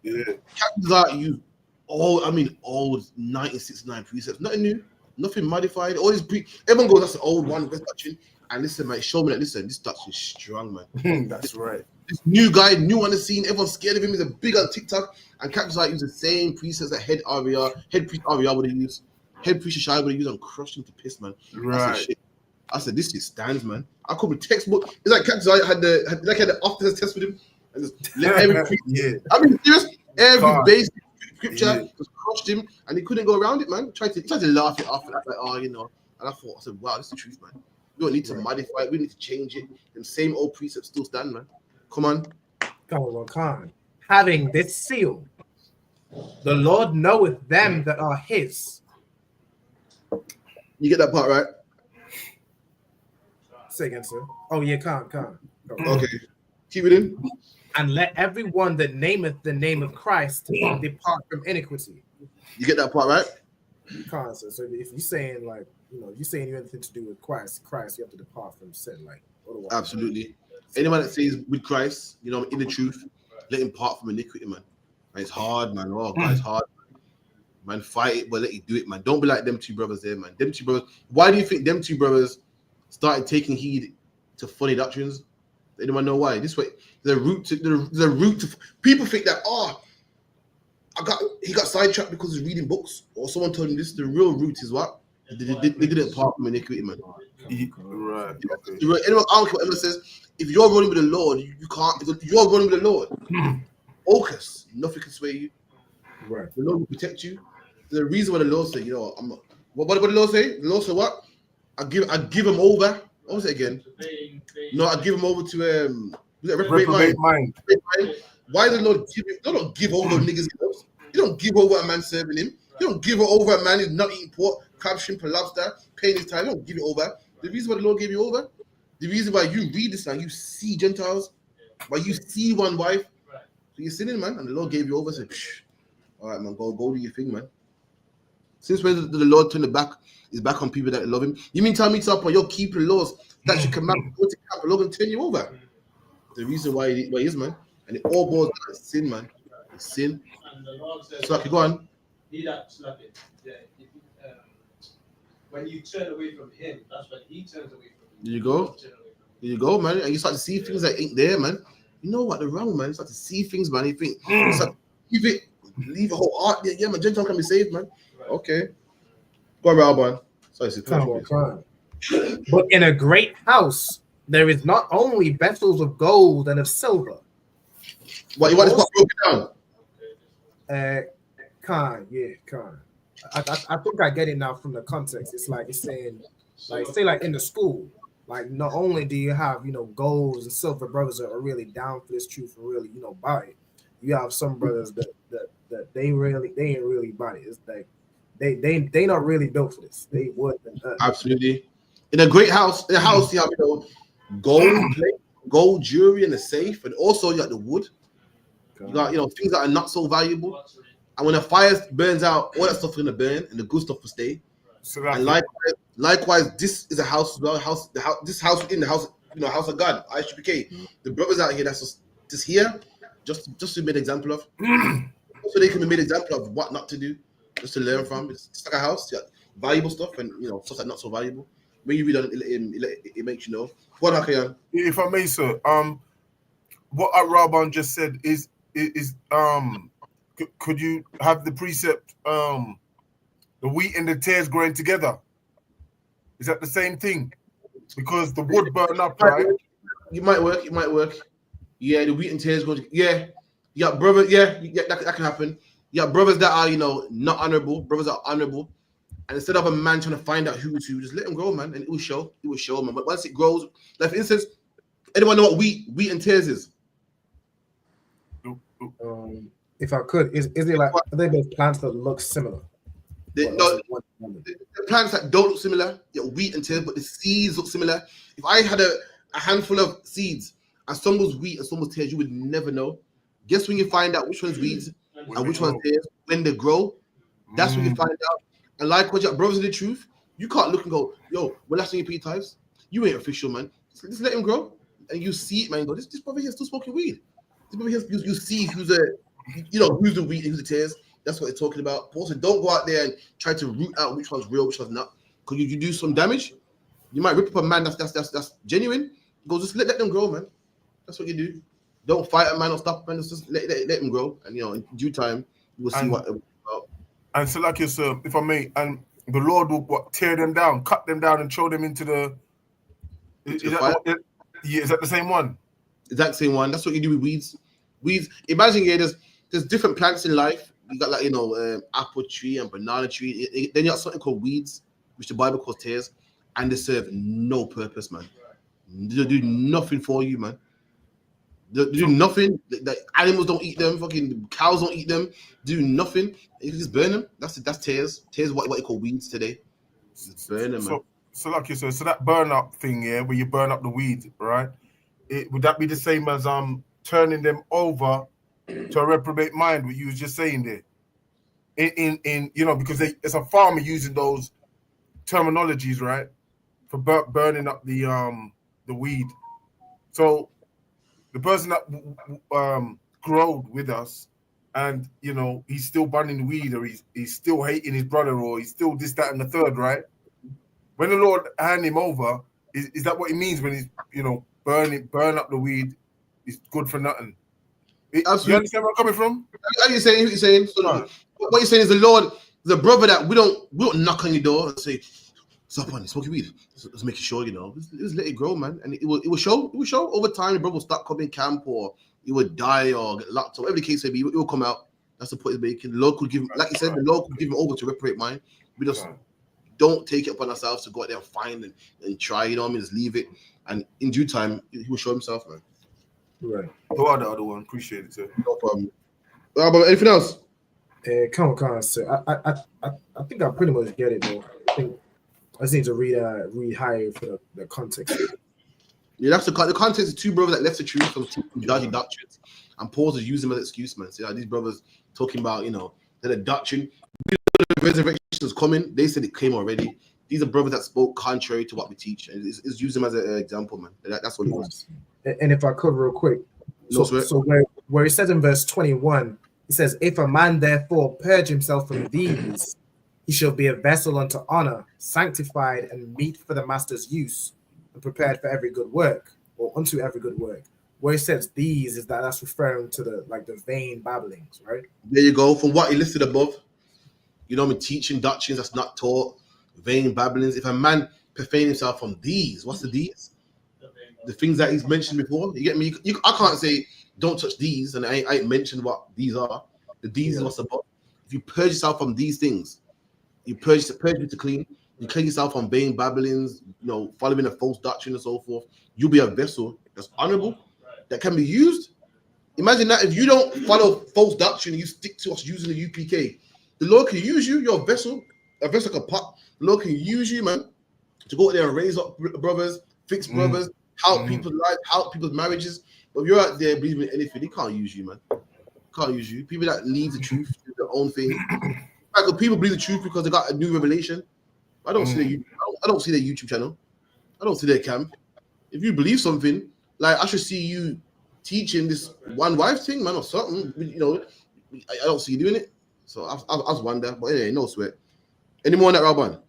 Yeah. Captain Desire old 1969 precepts. Nothing new, nothing modified. All these everyone goes, that's the old one, best doctrine. And listen, man, show me that. Listen, this doctrine is strong, man. That's right. This new guy, new on the scene, everyone's scared of him. He's a big on TikTok. And Captain Desire used the same precepts that head priest RVR would have used. Head priest Shai would have used and crushed him to piss, man. Right. I said, this shit stands, man. I called the textbook. It's like Captain Desire had the after test with him. And just let every I mean, serious, every basic scripture just crushed him, and he couldn't go around it, man. He tried to laugh it off, and I was like, oh, you know. And I said, wow, this is the truth, man. We don't need to modify it. We need to change it. Them same old precepts still stand, man. Come on. Having this seal, the Lord knoweth them that are his. You get that part right? Say again, sir. Oh yeah, Khan. Okay, keep it in. And let everyone that nameth the name of Christ depart from iniquity. You get that part right? Khan, sir. So if you're saying like, you know, you're saying you have anything to do with Christ, you have to depart from sin, like otherwise. Absolutely. Anyone that says with Christ, you know, in the truth, let him part from iniquity, man. It's hard, man. Oh, God, it's hard. Man, fight it, but let you do it, man. Don't be like them two brothers there, man. Them two brothers. Why do you think them two brothers started taking heed to funny doctrines? Anyone know why? This way, the root to people think that he got sidetracked because he's reading books, or someone told him this. The real root is what they didn't part from iniquity, man. Right. Okay. Anyone, I don't care what anyone says. If you're running with the Lord, you can't. If you're running with the Lord, focus. Nothing can sway you. Right. The Lord will protect you. The reason why the Lord said, you know, what did the Lord say? The Lord said what? I give him over. What was it again? No, I give him over to reprobate mind. Why did the Lord give him? Don't give over niggas. You don't give over a man serving him. You don't give over a man who's not eating pork, crab, shrimp, and lobster, paying his time. You don't give it over. The reason why the Lord gave you over, the reason why you read this and you see Gentiles, why you see one wife, so you're sinning, man, and the Lord gave you over. Said, all right, man, go do your thing, man. Since when did the Lord turn his back on people that love him? You mean tell me to you're keeping laws that you command go to camp, the Lord can turn you over? The reason why he is, man, and it all boils down to sin, man. It's sin. And the Lord says, so go on. He that slappeth, when you turn away from him, that's when he turns away from you. There you go, man. And you start to see things that ain't there, man. You know what? The wrong, man. You start to see things, man. You think, leave a whole art there. Yeah, man. Gentile can be saved, man. Okay. Go on, Alban. Sorry, it's Come on, come. But in a great house, there is not only vessels of gold and of silver. What you want this part broken down? Khan. I think I get it now from the context. It's saying, like, say, like in the school, like not only do you have golds and silver brothers that are really down for this truth and really about it, you have some brothers that they ain't really about it. It's like they not really built for this. They would Absolutely. In a great house, you have gold plate, gold jewelry in the safe, and also you got the wood. You got things that are not so valuable. And when the fire burns out, all that stuff is gonna burn, and the good stuff will stay. So and likewise, this is a house as well. This house within the house, house of God, ISUPK. The brothers out here that's just here, just to be an example of, so they can be made an example of what not to do, just to learn from. It's just like a house, you got valuable stuff and stuff that's not so valuable. When you read on it makes you know. What Akayan? If I may, sir, what Rabban just said is could you have the precept, the wheat and the tares growing together? Is that the same thing? Because the wood burn up, right? It might work. Yeah, the wheat and tares going. Yeah, you got brothers. Yeah, that can happen. You got brothers that are not honorable. Brothers that are honorable, and instead of a man trying to find out who's who, just let him grow, man, and it will show. It will show, man. But once it grows, like for instance, anyone know what wheat and tares is? If I could, is it like, are they both plants that look similar? The plants that don't look similar, wheat and tares, but the seeds look similar. If I had a handful of seeds and some was wheat and some was tares, you would never know. Guess when you find out which one's weeds and which one's tares, when they grow, that's when you find out. And likewise, your brothers in the truth, you can't look and go, yo, well, last time you pay tithes, you ain't official, man. Just let him grow. And you see it, man, go, this brother here is still smoking weed. This brother here, you see who's who's the wheat and who's the tares. That's what they're talking about. Also, don't go out there and try to root out which one's real, which one's not. Because you do some damage, you might rip up a man that's genuine. Go, just let them grow, man. That's what you do. Don't fight a man or stop a man. Just let him grow. And in due time, you will see what they're about. And so, like sir, if I may, and the Lord will tear them down, cut them down, and throw them into the. Is that the same one? Exact same one. That's what you do with weeds. Weeds. Imagine there's different plants in life. You got apple tree and banana tree. Then you got something called weeds, which the Bible calls tares, and they serve no purpose, man. They do nothing for you, man. They do nothing. The animals don't eat them. Fucking cows don't eat them. Do nothing. You can just burn them. That's tares. Tares is what you call weeds today. Just burn them, man. So that burn up thing, where you burn up the weed, right? Would that be the same as turning them over to a reprobate mind? What you was just saying there, in because it's a farmer using those terminologies, right, for burning up the weed. So the person that growed with us, and he's still burning the weed, or he's still hating his brother, or he's still this, that, and the third, right? When the Lord hand him over, is that what he means when he's burn up the weed? It's good for nothing. You understand where I'm coming from? What you're saying? So what you're saying is the Lord, the brother that we don't knock on your door and say, "Stop on, smoking weed." Let's make sure just let it grow, man, and it will show. It will show over time. The brother will start coming camp, or he would die, or get locked, or whatever the case may be. It will come out. That's the point he's making. The Lord could give him, like you said, the Lord could give him over to reprobate mind. We just don't take it upon ourselves to go out there and find and try. Just leave it, and in due time, he will show himself, man. Right. Who are the other one? Appreciate it, sir. No problem. But anything else? Come on, sir. I think I pretty much get it, though. I just need to read higher for the context. Yeah, that's the context of two brothers that left the truth from dodgy doctrines, and Paul just used them as an excuse, man. So these brothers talking about that the doctrine, the resurrection is coming. They said it came already. These are brothers that spoke contrary to what we teach, and it's used them as an example, man. That's what it was. And if I could, real quick, so where it says in verse 21, it says, "If a man therefore purge himself from these, he shall be a vessel unto honor, sanctified and meet for the master's use, and prepared for every good work, or unto every good work." Where it says these is that's referring to the vain babblings, right? There you go. From what he listed above, You know what I mean? Teaching doctrines that's not taught, vain babblings. If a man profane himself from these, what's the these? The things that he's mentioned before. You get me? I can't say don't touch these, and I ain't mentioned what these are. The these is what's about. If you purge yourself from these things, you purge to clean. You clean yourself from vain babblings, you know, following a false doctrine and so forth. You'll be a vessel that's honorable, that can be used. Imagine that if you don't follow false doctrine, you stick to us using the UPK. The Lord can use you. You're a vessel like a pot. The Lord can use you, man, to go out there and raise up brothers, fix brothers, help people's lives, help people's marriages. But if you're out there believing in anything, he can't use you, man. Can't use you. People that leave the truth, do their own thing. Like, people believe the truth because they got a new revelation. I don't see their I don't see their YouTube channel. I don't see their camp. If you believe something, like I should see you teaching this one wife thing, man, or something. You know, I don't see you doing it. So I was wonder, but anyway, no sweat. Any more on that, Rabban?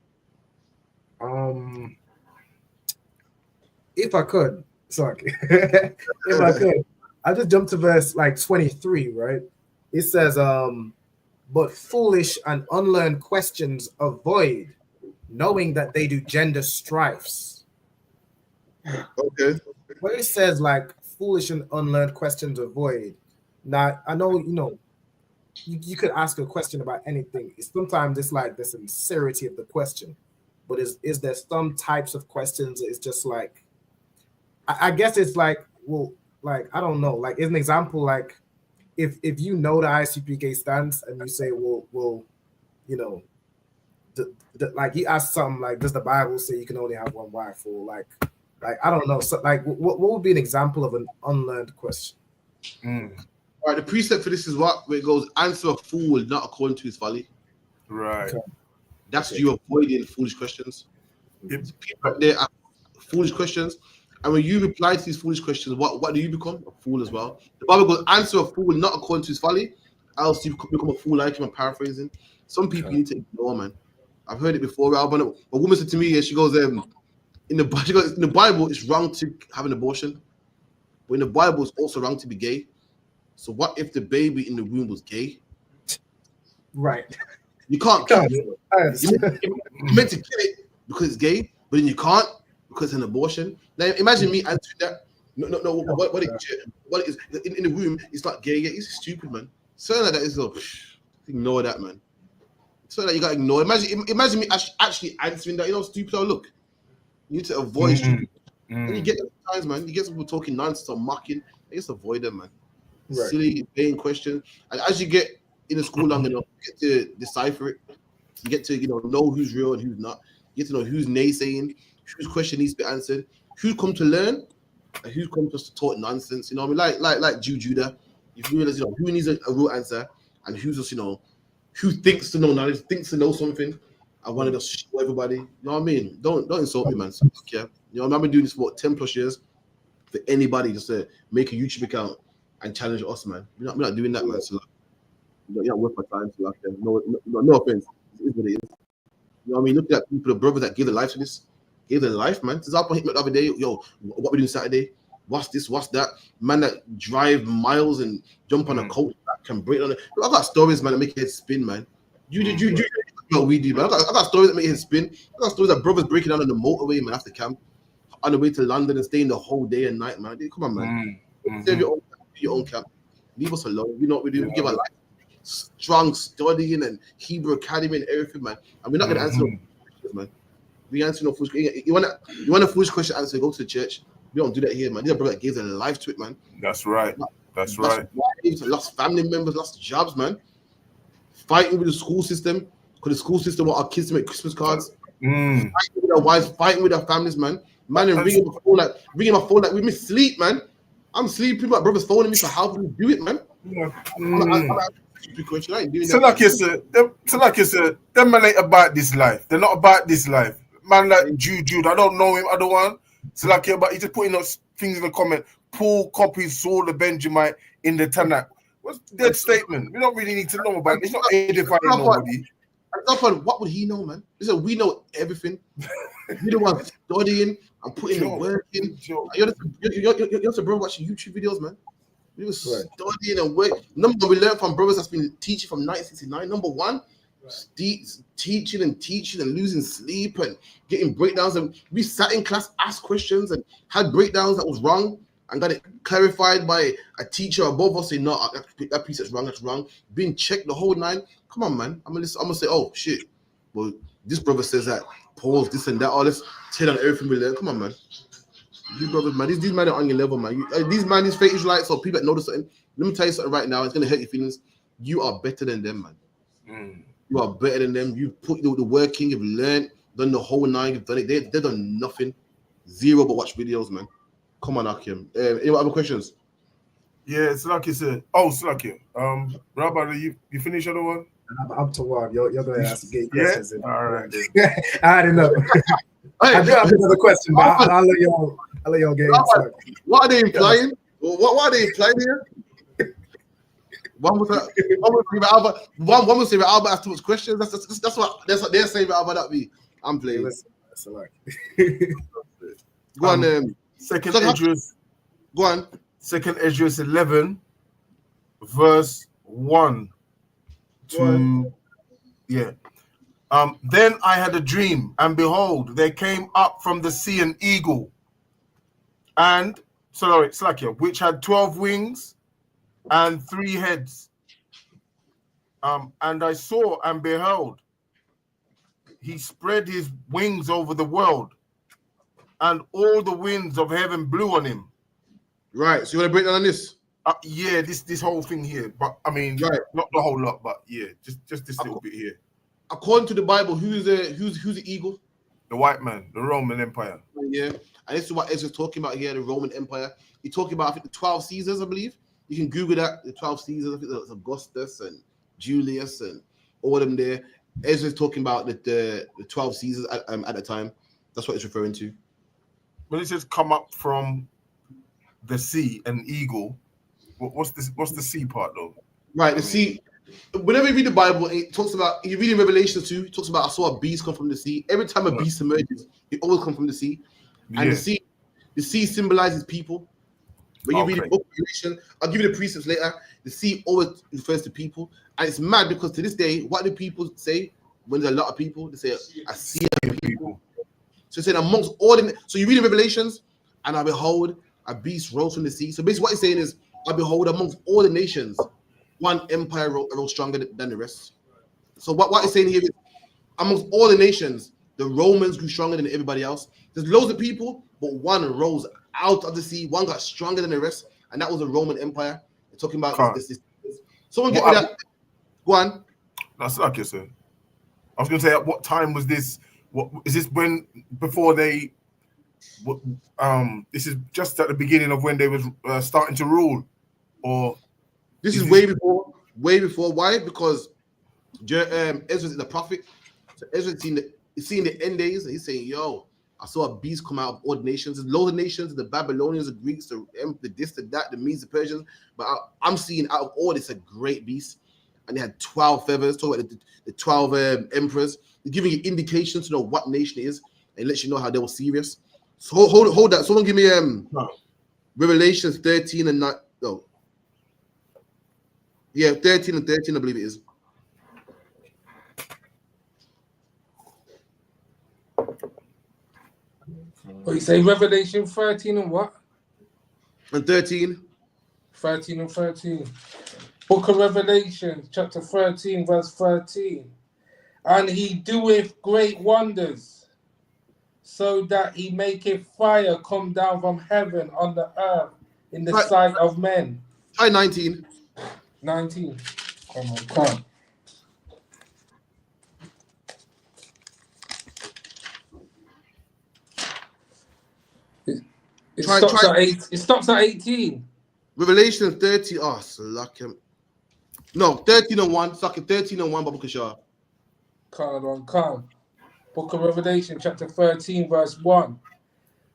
If I could, sorry, if I could, I just jumped to verse like 23, right? It says, but foolish and unlearned questions avoid, knowing that they do gender strifes. Okay. Where it says like foolish and unlearned questions avoid. Now I know, you know, you could ask a question about anything. Sometimes it's like the sincerity of the question, but is there some types of questions it's just like, I guess it's like, well, like I don't know, like as an example, like if you know the ISUPK stance and you say, well, you know, like he asked something like, does the Bible say you can only have one wife, or like I don't know, so like what would be an example of an unlearned question? All right, the precept for this is where it goes, answer a fool not according to his folly. Right. Okay. That's you avoiding foolish questions. People out there ask foolish questions, and when you reply to these foolish questions, what do you become? A fool as well. The Bible goes, answer a fool not according to his folly, else you become a fool like him. I'm paraphrasing. Some people you need to ignore, man. I've heard it before. A woman said to me, she goes, in the Bible, it's wrong to have an abortion, but in the Bible, it's also wrong to be gay. So what if the baby in the womb was gay? Right. You can't kill it. You're meant to kill it because it's gay, but then you can't because it's an abortion. Now imagine me answering that. No. What is in the womb? It's not gay. It's stupid, man. Something like that is ignore that, man. So that you gotta ignore. Imagine me actually answering that. You know, stupid. Oh, look, you need to avoid stupid. And you get times, man. You get people talking nonsense or mocking. You just avoid them, man. Right. Silly, vain question. And as you get in the school long enough, you get to decipher it. You get to know who's real and who's not. You get to know who's naysaying, whose question needs to be answered, who's come to learn, and who's come just to talk nonsense. You know what I mean? Like Judah. If you realize, who needs a real answer and who's just, who thinks to know knowledge, thinks to know something, I want to just show everybody. You know what I mean? Don't insult me, man. So, yeah. I've been doing this for 10 plus years. For anybody just to make a YouTube account and challenge us, man. We're not doing that, man. So you're not worth my time. So no offense. It is what it is. You know what I mean? Look at people, the brothers that gave their life to this. Gave their life, man. Zalpa hit me the other day. Yo, what we doing Saturday? What's this? What's that? Man that drive miles and jump on a coach that can break on it. I got stories, man, that make your head spin, man. You what we do, man. I got stories that make your head spin. I got stories that brothers breaking down on the motorway, man, after camp, on the way to London and staying the whole day and night, man. Come on, man. Save your own camp. Leave us alone. We know what we do. We give our life strong studying and Hebrew Academy and everything, man. And we're not gonna answer no questions, man. We answer no foolish questions. You want a foolish question answer, go to the church. We don't do that here, man. These are brothers that gave their life to it, man. That's right. That's right. Lost family members, lost jobs, man. Fighting with the school system because the school system want our kids to make Christmas cards. Fighting with our wives, fighting with our families, man. Man, and ringing my phone like we miss sleep, man. I'm sleeping, my brother's phoning me for helping me do it, man. So like you said, them man ain't about this life. They're not about this life. Man like Jude, I don't know him, I don't want. So like but he's just putting up things in the comment. Paul copies Saul the Benjamite in the Tanakh. What's that statement? We don't really need to know about it. It's not edifying nobody. What would he know, man? Listen, we know everything. We the one studying and putting the work in. You're the bro watching YouTube videos, man. We were studying and work. Number one, we learned from brothers that's been teaching from 1969. Number one, teaching and losing sleep and getting breakdowns. And we sat in class, asked questions, and had breakdowns that was wrong, and got it clarified by a teacher above us saying, no, that piece is wrong, that's wrong. Being checked the whole nine. Come on, man. I'm gonna say, oh shit. Well, this brother says that, pause, this and that, all this, tell on everything we learn. Come on, man. You brothers, man, these men are on your level, man. These fake Israelites or people that notice something. Let me tell you something right now. It's gonna hurt your feelings. You are better than them, man. You are better than them. You put the work in. You've learned, done the whole nine. You've done it. They've done nothing, zero. But watch videos, man. Come on, Akim. Any other questions? Yeah, Slaki said. Oh, Slaki. Rabbi, you finish other one? I'm to one. You're going to ask get questions. Yeah? All right. I had enough. I do have another question, but I'll let y'all get into it. What are they implying? What are they implying here? One was saying Albert asked too much questions. That's what they're saying about that be. I'm playing. Go on. Second Esdras. Go on. Second Esdras 11, verse 1 to yeah. Then I had a dream, and behold, there came up from the sea an eagle, and Slakia, which had 12 wings and 3 heads. And I saw and beheld, he spread his wings over the world, and all the winds of heaven blew on him. Right. So you want to break down on this? Yeah, this whole thing here, but I mean, right. Not the whole lot, but yeah, just this little bit here. According to the Bible, who's the eagle? The white man, the Roman Empire. Yeah, and this is what Ezra's talking about here, the Roman Empire. He's talking about, I think, the 12 Caesars, I believe. You can Google that, the 12 Caesars. I think there's Augustus and Julius and all of them there. Ezra's talking about the 12 Caesars at the time. That's what it's referring to. When it says come up from the sea, an eagle, what's the sea part though? Right, the sea. Whenever you read the Bible, it talks about, you read in Revelation 2, it talks about I saw a beast come from the sea. Every time a beast emerges, it always comes from the sea. And the sea symbolizes people. When you read the book of Revelation, I'll give you the precepts later. The sea always refers to people. And it's mad because to this day, what do people say when there's a lot of people? They say, I see people. So it's saying amongst all the, so you read in Revelations, and I behold, a beast rose from the sea. So basically what he's saying is, I behold amongst all the nations, one empire rose stronger than the rest. So what he's saying here is, amongst all the nations, the Romans grew stronger than everybody else. There's loads of people, but one rose out of the sea. One got stronger than the rest, and that was the Roman Empire. They're talking about this. Someone get me that. Go on. That's like you said. I was going to say, at what time was this? What is this? Before they? This is just at the beginning of when they was starting to rule, or this is way before. Way before. Why? Because Ezra is the prophet. So Ezra's seeing the end days, and he's saying, "Yo, I saw a beast come out of all the nations. There's loads of nations: the Babylonians, the Greeks, the this, the that, the Medes, the Persians. But I'm seeing out of all this a great beast, and they had 12 feathers. Talk about the 12 emperors. They're giving you indications to know what nation it is, and let you know how they were serious. So hold that. Someone give me Revelations 13 and 9. No. Yeah, 13 and 13, I believe it is. What you say, Revelation 13 and what? And 13. 13 and 13. Book of Revelation, chapter 13, verse 13. And he doeth great wonders, so that he maketh fire come down from heaven on the earth in the sight of men. Try 19. 19. Come on. It stops at 18. Revelation 30. Oh, slack him. No, 13 and 1. Suck it. 13 and 1, Babu Kashar. Come. Book of Revelation, chapter 13, verse 1.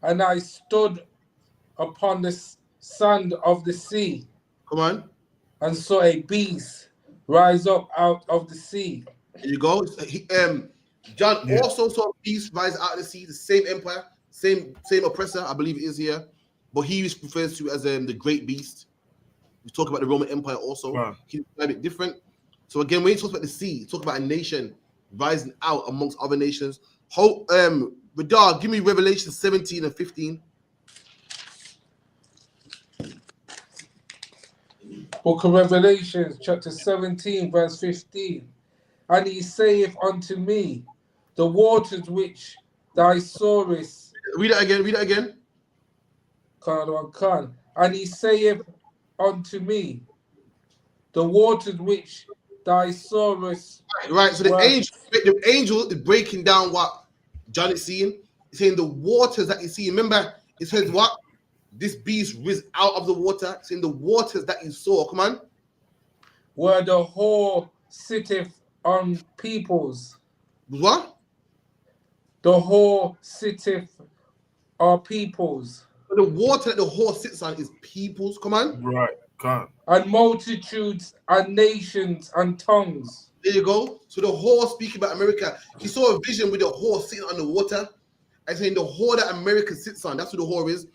And I stood upon the sand of the sea. Come on. And saw a beast rise up out of the sea. There you go. John also saw a beast rise out of the sea, the same empire, same oppressor, I believe it is here. But he refers to as the great beast. We talk about the Roman Empire also. Wow. He's a bit different. So again, when you talk about the sea, talk about a nation rising out amongst other nations. Radar, give me Revelation 17 and 15. Book of Revelation, chapter 17, verse 15. And he saith unto me, the waters which thou sawest. Read it again. And he saith unto me, the waters which thou sawest. Right. So the angel is breaking down what John is seeing. He's saying the waters that you see. Remember, it says what? This beast rose out of the water. It's saying the waters that you saw. Come on. Where the whore sitteth on peoples. What? The whore sitteth on peoples. The water that the whore sits on is peoples. Come on. Right. Can't. And multitudes and nations and tongues. There you go. So the whore speaking about America. He saw a vision with the whore sitting on the water. And saying the whore that America sits on, that's what the whore is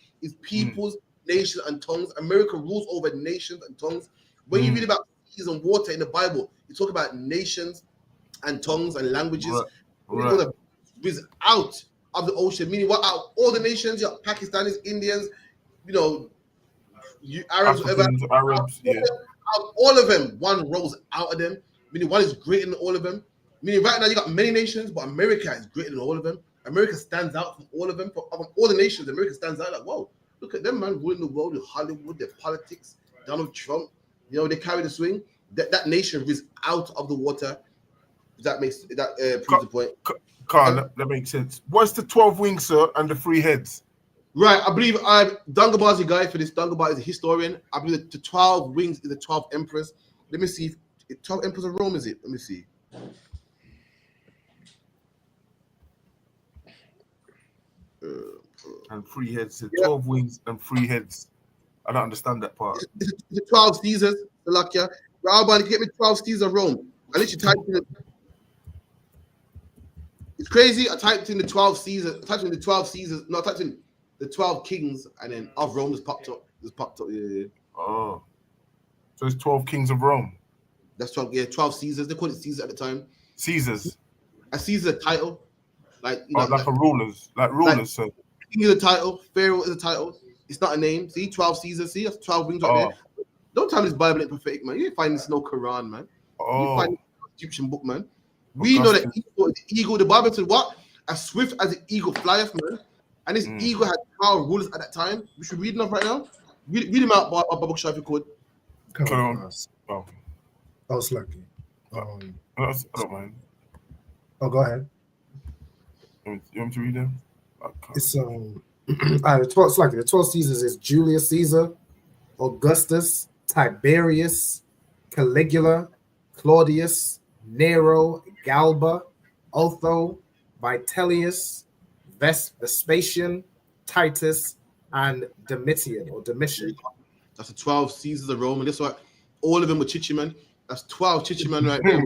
peoples, nations, and tongues. America rules over nations and tongues. When you read about seas and water in the Bible, you talk about nations and tongues and languages. Right. Is out of the ocean, meaning what? Out all the nations, you have Pakistanis, Indians, Arabs, Africans, whatever. Arabs, yeah. All of them, one rose out of them. Meaning one is greater than all of them. Meaning right now you got many nations, but America is greater than all of them. America stands out from all of them. From all the nations, America stands out like, whoa, look at them, man, ruling the world with Hollywood, their politics, Donald Trump, they carry the swing. That nation is out of the water. That proves the point. That makes sense. What's the 12 wings, sir, and the 3 heads? Right, I believe Dungabar is a guy for this. Dungabar is a historian. I believe the 12 wings is the 12 emperors. Let me see if 12 emperors of Rome is it? Let me see. And 3 heads. So 12 wings and 3 heads. I don't understand that part. The 12 Caesars, the Lakia. Alban, get me 12 Caesars of Rome. I literally typed in it. It's crazy. I typed in the 12 Caesars. I typed in the 12 Caesars. No, I typed in the 12 kings, and then of Rome just popped up. Yeah. Oh. So it's 12 kings of Rome. That's 12. Yeah, 12 Caesars. They called it Caesar at the time. Caesars. A Caesar is a title. Like a rulers. Like rulers, so. King is a title. Pharaoh is a title. It's not a name. See, 12 Caesars. See, that's 12 rings right there. Don't tell me this Bible ain't prophetic, man. You ain't find this no Quran, man. You find this Egyptian book, man. We know that eagle, the Bible said what? As swift as an eagle flieth, man. And this eagle had power rulers at that time. We should read enough right now. Read him out, Bob Shah, if you could. Come on. Oh, Slucky. I don't mind. Oh, go ahead. You want me to read them? It's the 12 Caesars is Julius Caesar, Augustus, Tiberius, Caligula, Claudius, Nero, Galba, Otho, Vitellius, Vespasian, Titus, and Domitian. That's the 12 Caesars of Rome, and that's why all of them were Chichiman. That's 12 Chichiman right there.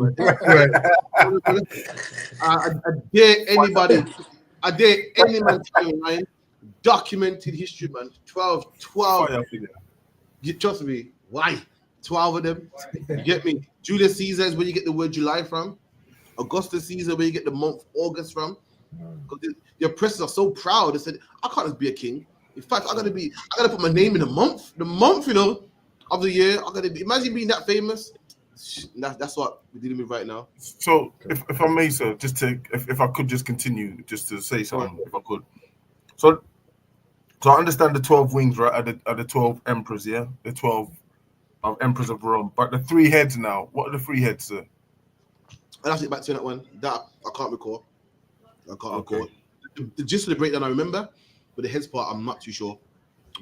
I dare anybody, any man telling line, documented history, man. 12. You trust me. Why? 12 of them. You get me? Julius Caesar is where you get the word July from. Augustus Caesar, where you get the month August from. Because the oppressors are so proud. They said, I can't just be a king. In fact, I gotta put my name in the month. The month, of the year. Imagine being that famous. That's what we're dealing with right now. So, if I may, sir, if I could just continue, just to say something, if I could. So I understand the 12 wings, right? Are the 12 emperors, yeah? The 12 emperors of Rome. But the 3 heads now, what are the 3 heads, sir? I'll have to get back to that one. That I can't recall. Recall. The gist of the breakdown I remember, but the heads part I'm not too sure.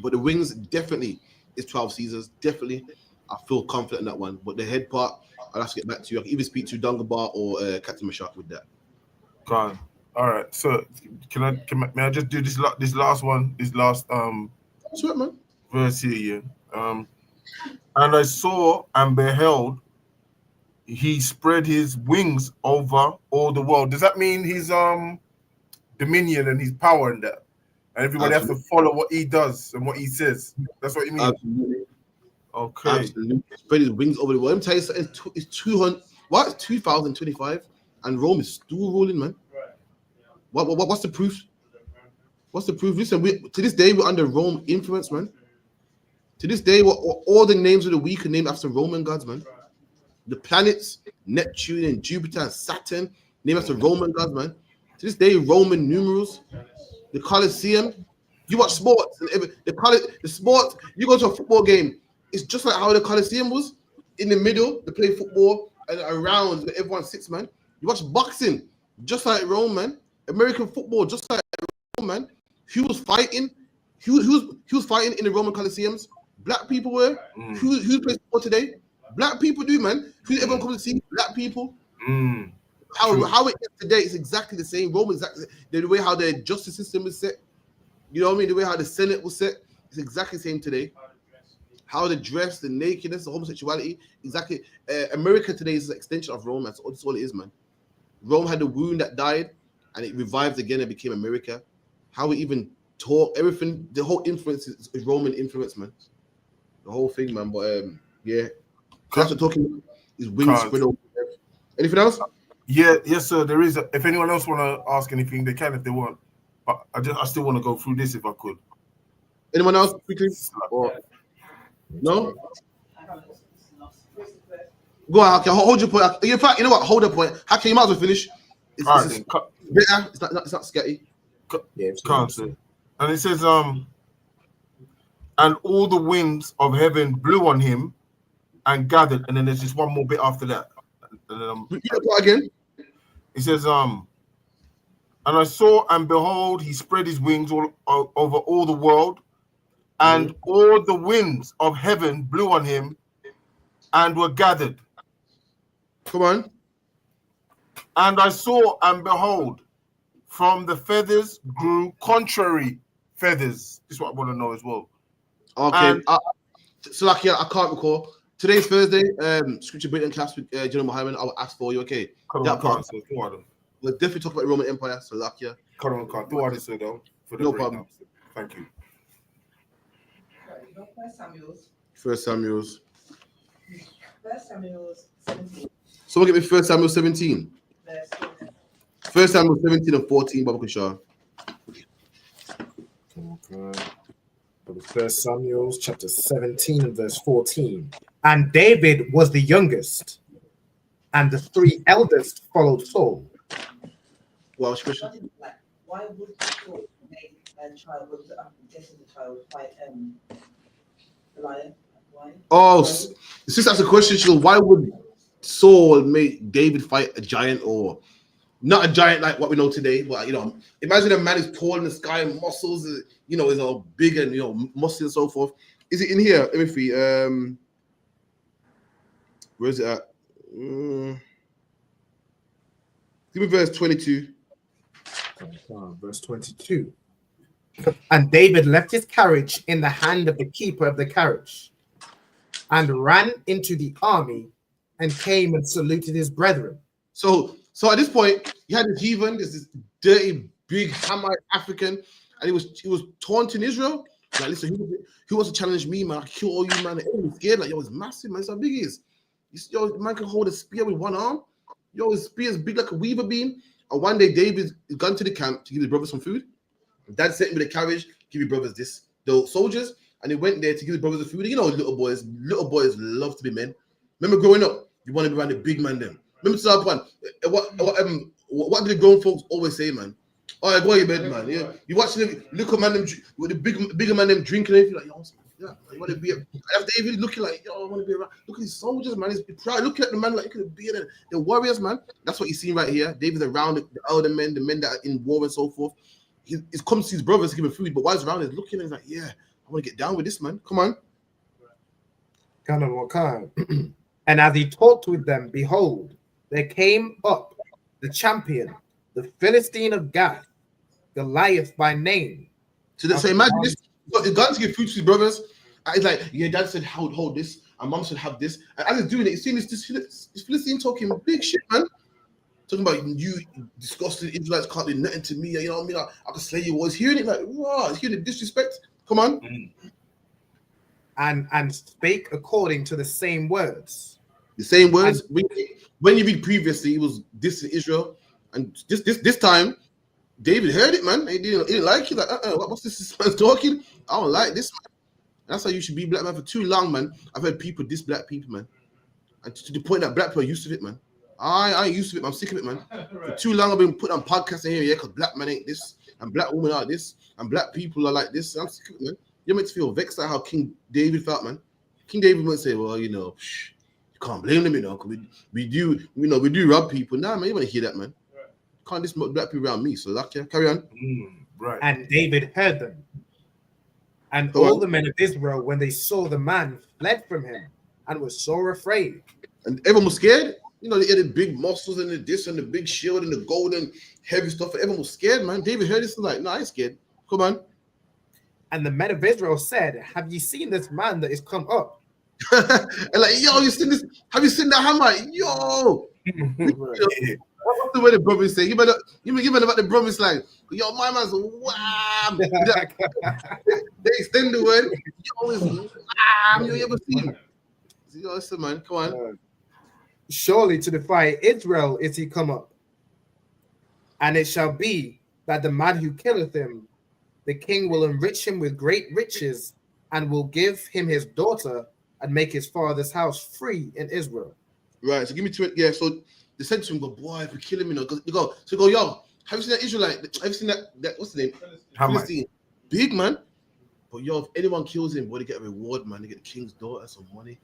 But the wings definitely is 12 Caesars. Definitely. I feel confident in that one. But the head part, I'll have to get back to you. I can either speak to Dungabar or Captain Mashak with that. Gone. All right. So may I just do this last Sweet, man. Verse here, yeah. And I saw and beheld, he spread his wings over all the world. Does that mean his dominion and his power in that? And everybody has to follow what he does and what he says. That's what you mean? Absolutely. Okay. Absolutely. Spread his wings over the world. Let me tell you something. It's What? 2025, and Rome is still ruling, man. What's the proof? What's the proof? Listen, to this day we're under Rome influence, man. To this day, all the names of the week are named after Roman gods, man. The planets, Neptune and Jupiter and Saturn, named after Roman gods, man. To this day, Roman numerals, the Colosseum. You watch sports, and the sports. You go to a football game, it's just like how the Colosseum was. In the middle, they play football, and around everyone sits, man. You watch boxing, just like Rome, man. American football, just like Rome, man. Who was fighting? Who was fighting in the Roman Colosseums? Black people were. Who plays football today? Black people do, man. Who everyone comes to see? Black people. How it is today is exactly the same. Rome is exactly the way how the justice system is set. You know what I mean? The way how the Senate was set is exactly the same today. How the dress, the nakedness, the homosexuality, exactly. America today is an extension of Rome. That's all it is, man. Rome had a wound that died, and it revived again and became America. How we even talk, everything, the whole influence is Roman influence, man. The whole thing, man. But yeah, that's what talking is wings spread over. Anything else? Yeah, yes, sir. There is. If anyone else want to ask anything, they can if they want. But I still want to go through this if I could. Anyone else quickly? Or no? Go on, okay, hold your point. In fact, you know what? Hold the point. How you might as well finish? It's better. It's not scary. Can't say. And it says, and all the winds of heaven blew on him and gathered. And then there's just one more bit after that. And then, again. It says, and I saw and behold, he spread his wings all over all the world, and all the winds of heaven blew on him and were gathered. Come on. And I saw and behold, from the feathers grew contrary feathers. This is what I want to know as well. Okay. So like, I can't recall. Today's Thursday. Scripture Britain class with General Muhammad. I will ask for you. Okay. We'll definitely talk about the Roman Empire. So like, yeah. No problem. Thank you. First Samuel's 17. Someone get me 1 Samuel 17. 1 Samuel 17 and 14, Baba Kushar. Okay. 1 Samuel chapter 17 and verse 14. And David was the youngest, and the 3 eldest followed Saul. What was your question? Why would Saul make a child? I'm guessing the child fight the lion. Why? Oh, since that's a question, she goes, why would Saul make David fight a giant, or not a giant like what we know today? But imagine a man is tall in the sky and muscles, is all big and muscle and so forth. Is it in here? Let me see. Where is it at? Give me verse 22. Verse 22. And David left his carriage in the hand of the keeper of the carriage, and ran into the army, and came and saluted his brethren. So at this point, you had this heathen, this dirty, big Hamite African, and he was taunting Israel. Like, listen, who wants to challenge me, man? I kill all you, man. And scared, like, it's massive, man. It's how big he is. Man can hold a spear with one arm. His spear is big like a weaver beam. And one day, David is gone to the camp to give his brothers some food. Dad sent him with a carriage, give your brothers the soldiers, and he went there to give his brothers the food. Little boys love to be men. Remember growing up, you want to be around the big man then. Remember to that one. What do the grown folks always say, man? All right, go to your bed, man. Yeah, you watch the little man them with the bigger man them drinking, and you're like, you want to be. After David looking like, I want to be around. Look at these soldiers, man. He's proud. Look at the man like you could be the warriors, man. That's what you see right here. David's around the elder men, the men that are in war and so forth. He's come to his brothers to give him food, but while he's around, he's looking and he's like, yeah, I want to get down with this, man. Come on. And as he talked with them, behold, there came up the champion, the Philistine of Gath, Goliath by name. So imagine this. He's gone to give food to his brothers. And he's like, yeah, dad said, hold this, and mom should have this. And as he's doing it, he's seeing this Philistine talking big shit, man. Talking about you disgusting Israelites can't do nothing to me. You know what I mean? I can slay you. Was hearing it like, wow, hearing the disrespect. Come on. And spake according to the same words. The same words. When you read previously, it was this in Israel, and this time, David heard it, man. He didn't like it. Like, what's this man talking? I don't like this, man. That's how you should be, black man. For too long, man, I've heard people diss black people, man, and to the point that black people are used to it, man. I ain't used to it, man. I'm sick of it, man. For too long, I've been put on podcasts in here, because black man ain't this, and black women are this, and black people are like this. I'm sick of it, man. You're meant to feel vexed at how King David felt, man. King David might say, well, you can't blame them, because we do rob people. Nah, man, you want to hear that, man. Can't diss black people around me. So carry on. Right. And David heard them. And all the men of Israel, when they saw the man, fled from him and was so afraid. And everyone was scared. They had the big muscles and the this and the big shield and the gold and heavy stuff. And everyone was scared, man. David heard this and like, no, I ain't scared. Come on. And the men of Israel said, have you seen this man that is come up? And like, yo, you seen this? Have you seen that hammer? Yo. What's the way the brothers say? You better about the brothers like, yo, my man's wham. They extend the word. Yo, it's wham. You ever seen him? Yo, listen, man, come on. Surely to defy Israel is he come up. And it shall be that the man who killeth him, the king will enrich him with great riches and will give him his daughter and make his father's house free in Israel. Right, so give me 2. Yeah, so they said to him, go, boy, if we kill him, go, yo, have you seen that Israelite? Have you seen that what's the name? Philistine. Big, man. But yo, if anyone kills him, boy, they get a reward, man. They get the king's daughter, some money.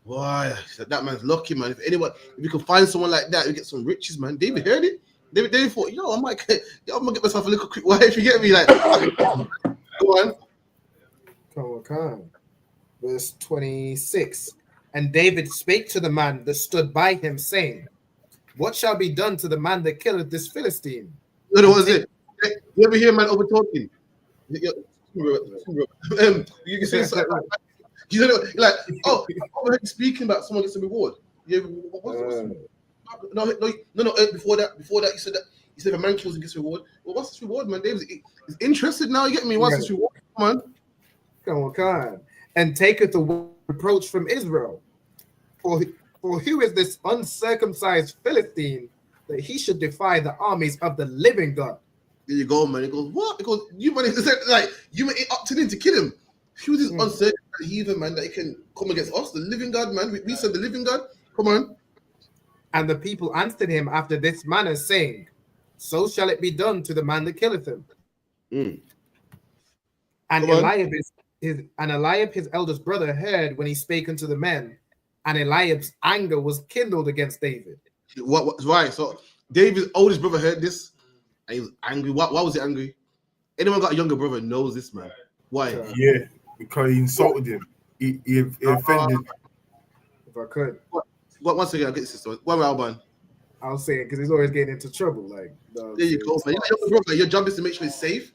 Boy, that man's lucky, man. If you can find someone like that, you get some riches, man. David heard it. David thought, yo, I'm gonna get myself a little quick wife. You get me? Like, go on. Come on. Verse 26. And David spake to the man that stood by him, saying, what shall be done to the man that killeth this Philistine? No, was it. You ever hear man over talking? You can say something like, oh, I heard you speaking about someone gets a reward. No. Before that, you said if a man kills and gets a reward. Well, what's this reward, man? David is interested now. You get me? What's this reward, man? Come on. And taketh the reproach from Israel. For who is this uncircumcised Philistine that he should defy the armies of the living God? There you go, man. It goes, what? Because you man, you man opted in to kill him. Who is this uncircumcised heathen, man, that he can come against us, the living God, man? We said the living God. Come on. And the people answered him after this manner, saying, so shall it be done to the man that killeth him. And Eliab his eldest brother heard when he spake unto the men, and Eliab's anger was kindled against David. What right? So David's oldest brother heard this, and he was angry. Why was he angry? Anyone got a younger brother knows this, man. Why? Yeah, because he insulted him. He offended. If I could. Once again, I'll get this sister. One Alban. I'll say it because he's always getting into trouble. Like there you go, man. You got a younger brother. Your job is to make sure he's safe.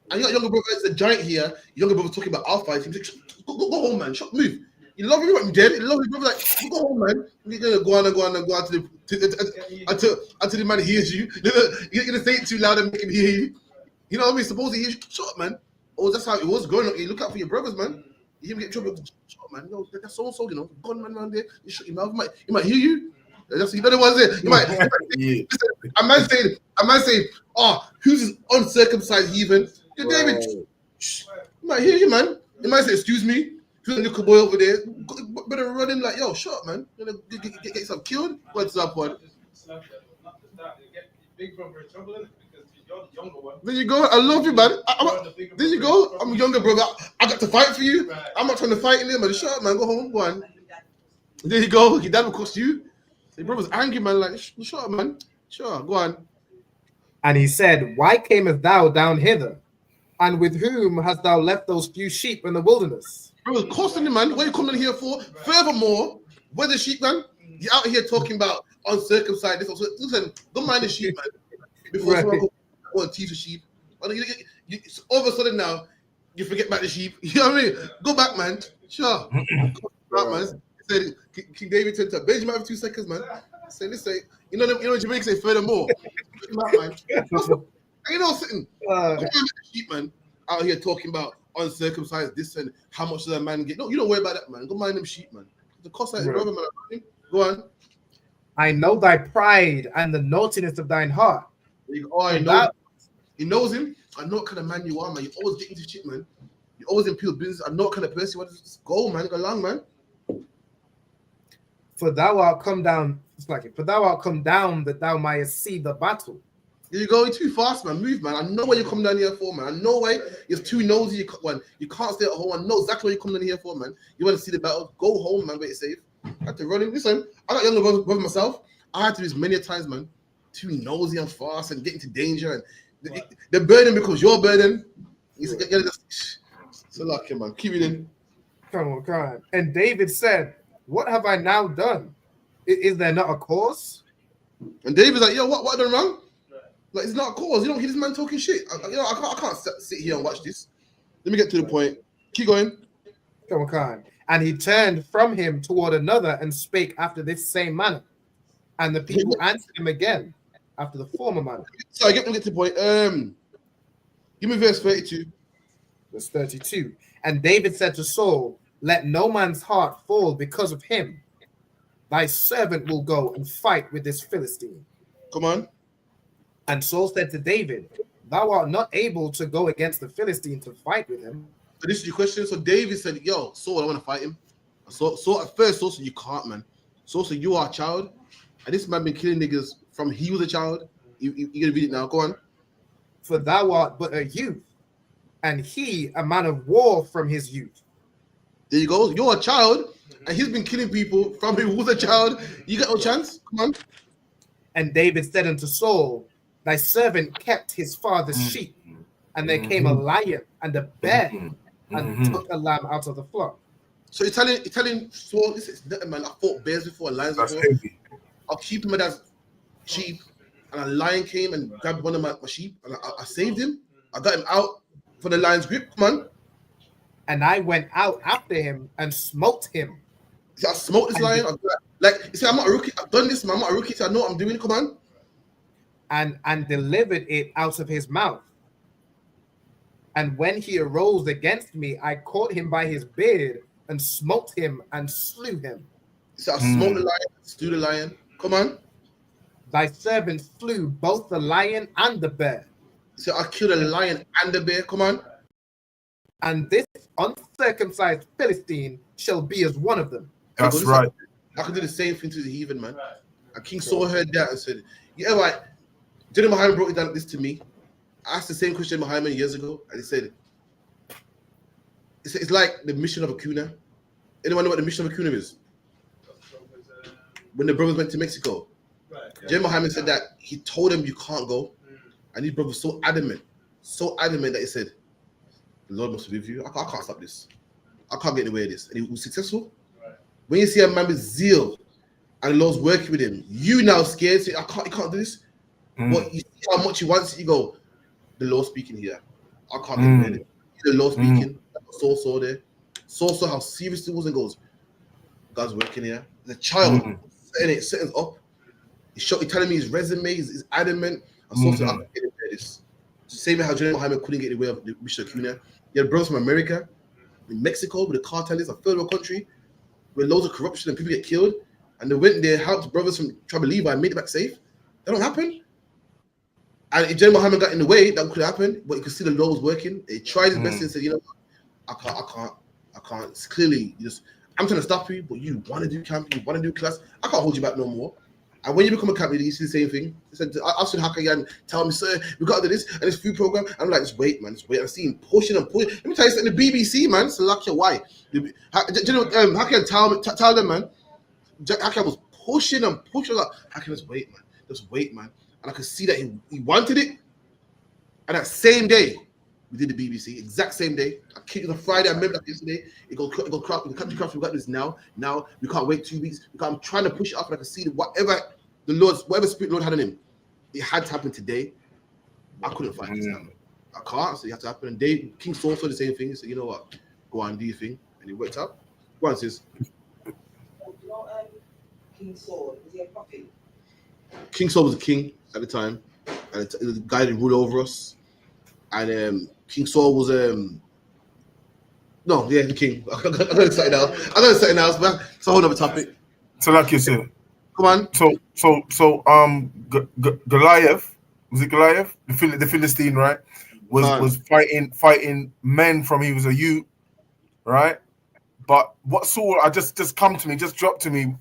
And you got a younger brother. It's a giant here. Your younger brother talking about our fight. He's like, go home, man. Move. You love me, I'm dead. You love me, brother. Like, go home, man. You're gonna go on until the man hears you. You're gonna say it too loud and make him hear you. You know what I mean? Suppose he hears you, shut up, man. Oh, that's how it was growing up. You look out for your brothers, man. You get in trouble, shut up, man. No, that's so you know. Gunman around there. You shut your mouth. He might hear you. That's you know the ones there. You might. A man saying, oh, who's this uncircumcised heathen? You're David. He might hear you, man. He might say, excuse me. Who's a little boy over there? Better run in like, yo, shut up, man. You're gonna get yourself killed. What's up, one? Big brother in trouble, innit? Because you're the younger one. There you go. I love you, man. There you go. I'm a younger brother. I got to fight for you. Right. I'm not trying to fight in there, man. Shut up, man. Go home, go on. There you go. Your dad will cost you. Your brother's angry, man. Like, shut up, man. Sure, go on. And he said, why camest thou down hither? And with whom hast thou left those few sheep in the wilderness? Bro, it's costing you, man. What are you coming here for? Furthermore, where's the sheep, man? You're out here talking about uncircumcised. Listen, don't mind the sheep, man. Before someone go and teeth a sheep. You, all of a sudden now, you forget about the sheep. You know what I mean? Go back, man. Sure. Right, man. Said King David turned to Benjamin for 2 seconds, man. Say, listen, you know Jamaica say furthermore. Man. You know, sitting. Sheep, man, out here talking about uncircumcised this and how much does a man get. No, you don't worry about that, man. Go mind them sheep, man. The cost that is Right. brother, man. Go on. I know thy pride and the naughtiness of thine heart. I know. He knows him. I know what kind of man you are, man. You always get into shit, man. You always in people's business. I know what kind of person you are. Just go, man. Go along, man. For thou art come down, for thou art come down that thou mightest see the battle. You're going too fast, man. Move, man. I know where you're coming down here for, man. I know why you're too nosy. You can't stay at home. I know exactly what you're coming down here for, man. You want to see the battle? Go home, man. Wait safe. I had to run him. Listen, I got younger brother myself. I had to do this many times, man. Too nosy and fast and get into danger. And the burden becomes your burden. You say, so lucky, man. Keep it in. Come on. And David said, what have I now done? Is there not a cause? And David's like, yo, what I done wrong? Like, it's not a cause. You don't hear this man talking shit. I can't sit here and watch this. Let me get to the point. Keep going. Come on. And he turned from him toward another and spake after this same manner. And the people answered him again after the former manner. So I get to the point. Give me verse 32. Verse 32. And David said to Saul, let no man's heart fall because of him. Thy servant will go and fight with this Philistine. Come on. And Saul said to David, thou art not able to go against the Philistine to fight with him. So this is your question. So David said, yo, Saul, I want to fight him. So at first, Saul said, you can't, man. Saul said, you are a child. And this man been killing niggas from he was a child. You gonna read it now. Go on. For thou art but a youth, and he a man of war from his youth. There you go. You're a child, and he's been killing people from he was a child. You got no chance. Come on. And David said unto Saul, thy servant kept his father's sheep, and there came a lion and a bear, and took a lamb out of the flock. So you're telling Saul, this is nothing, man. I fought bears before, lions before. I'll keep him as sheep, and a lion came and grabbed one of my sheep, and I saved him. I got him out for the lion's grip. Come on. And I went out after him and smote him. See, I smoked this lion. Like, you see, I'm not a rookie. I've done this, man. I'm not a rookie, so I know what I'm doing. Come on. And delivered it out of his mouth. And when he arose against me, I caught him by his beard and smote him and slew him. So I smote the lion, slew the lion. Come on. Thy servant slew both the lion and the bear. So I killed a lion and the bear. Come on. And this uncircumcised Philistine shall be as one of them. That's right. I could do the same thing to the heathen, man. And King Saul heard that and said, yeah, right. Jenny Muhammad brought down this to me. I asked the same question Muhammad years ago, and he said, it's like the mission of a kuna. Anyone know what the mission of a kuna is? When the brothers went to Mexico, Jenny Muhammad said that he told them you can't go. And his brother was so adamant that he said, the Lord must be with you. I can't stop this. I can't get in the way of this. And he was successful. When you see a man with zeal and the Lord's working with him, you now scared, say, you can't do this. But you see how much he wants it, you go, the Lord speaking here. I can't get in the way of it. The Lord speaking. Saul saw there. Saul saw how serious it was and goes, God's working here. The child setting up. He's telling me his resume, he's adamant. And Saul said, I can't get in the way of this. Same how General Muhammad couldn't get in the way of the mission of Cunha. He had brothers from America, in Mexico, with the cartelists, a third world country, where loads of corruption and people get killed. And they went there, helped brothers from Tribe of Levi, made it back safe. That don't happen. And if General Muhammad got in the way, that could happen. But you could see the Lord was working. He tried his best and said, you know what? I can't. It's clearly, I'm trying to stop you, but you want to do camp, you want to do class. I can't hold you back no more. And when you become a camp leader, you see the same thing. He said, I've seen Hakayan tell me, sir, we got to do this and this food program. And I'm like, just wait, man, just wait. I'm seeing pushing and pushing. Let me tell you something, the BBC, man, it's like why. Hakayan tell them, man, Hakayan was pushing and pushing. Like, Hakayan, just wait, man. And I could see that he wanted it. And that same day, we did the BBC, exact same day. I kicked it on Friday. I remember that yesterday. It go crap. The country craft. We got this now. Now we can't wait 2 weeks. I'm trying to push it up, and I can see that whatever spirit the Lord had in him, it had to happen today. I couldn't fight this now. I can't. So it had to happen. And King Saul saw the same thing. He said, you know what? Go on, do your thing. And it worked out. Go on, sis. King Saul, was he a prophet? King Saul was a king at the time, and the guy that ruled over us. And King Saul was No, yeah, the king. I got excited now. I got excited now, but it's a whole other topic. So like you said, Come on. Goliath, was it Goliath? The Philistine, right? Was fighting men from he was a youth, right? But what Saul, I just come to me, just dropped to me.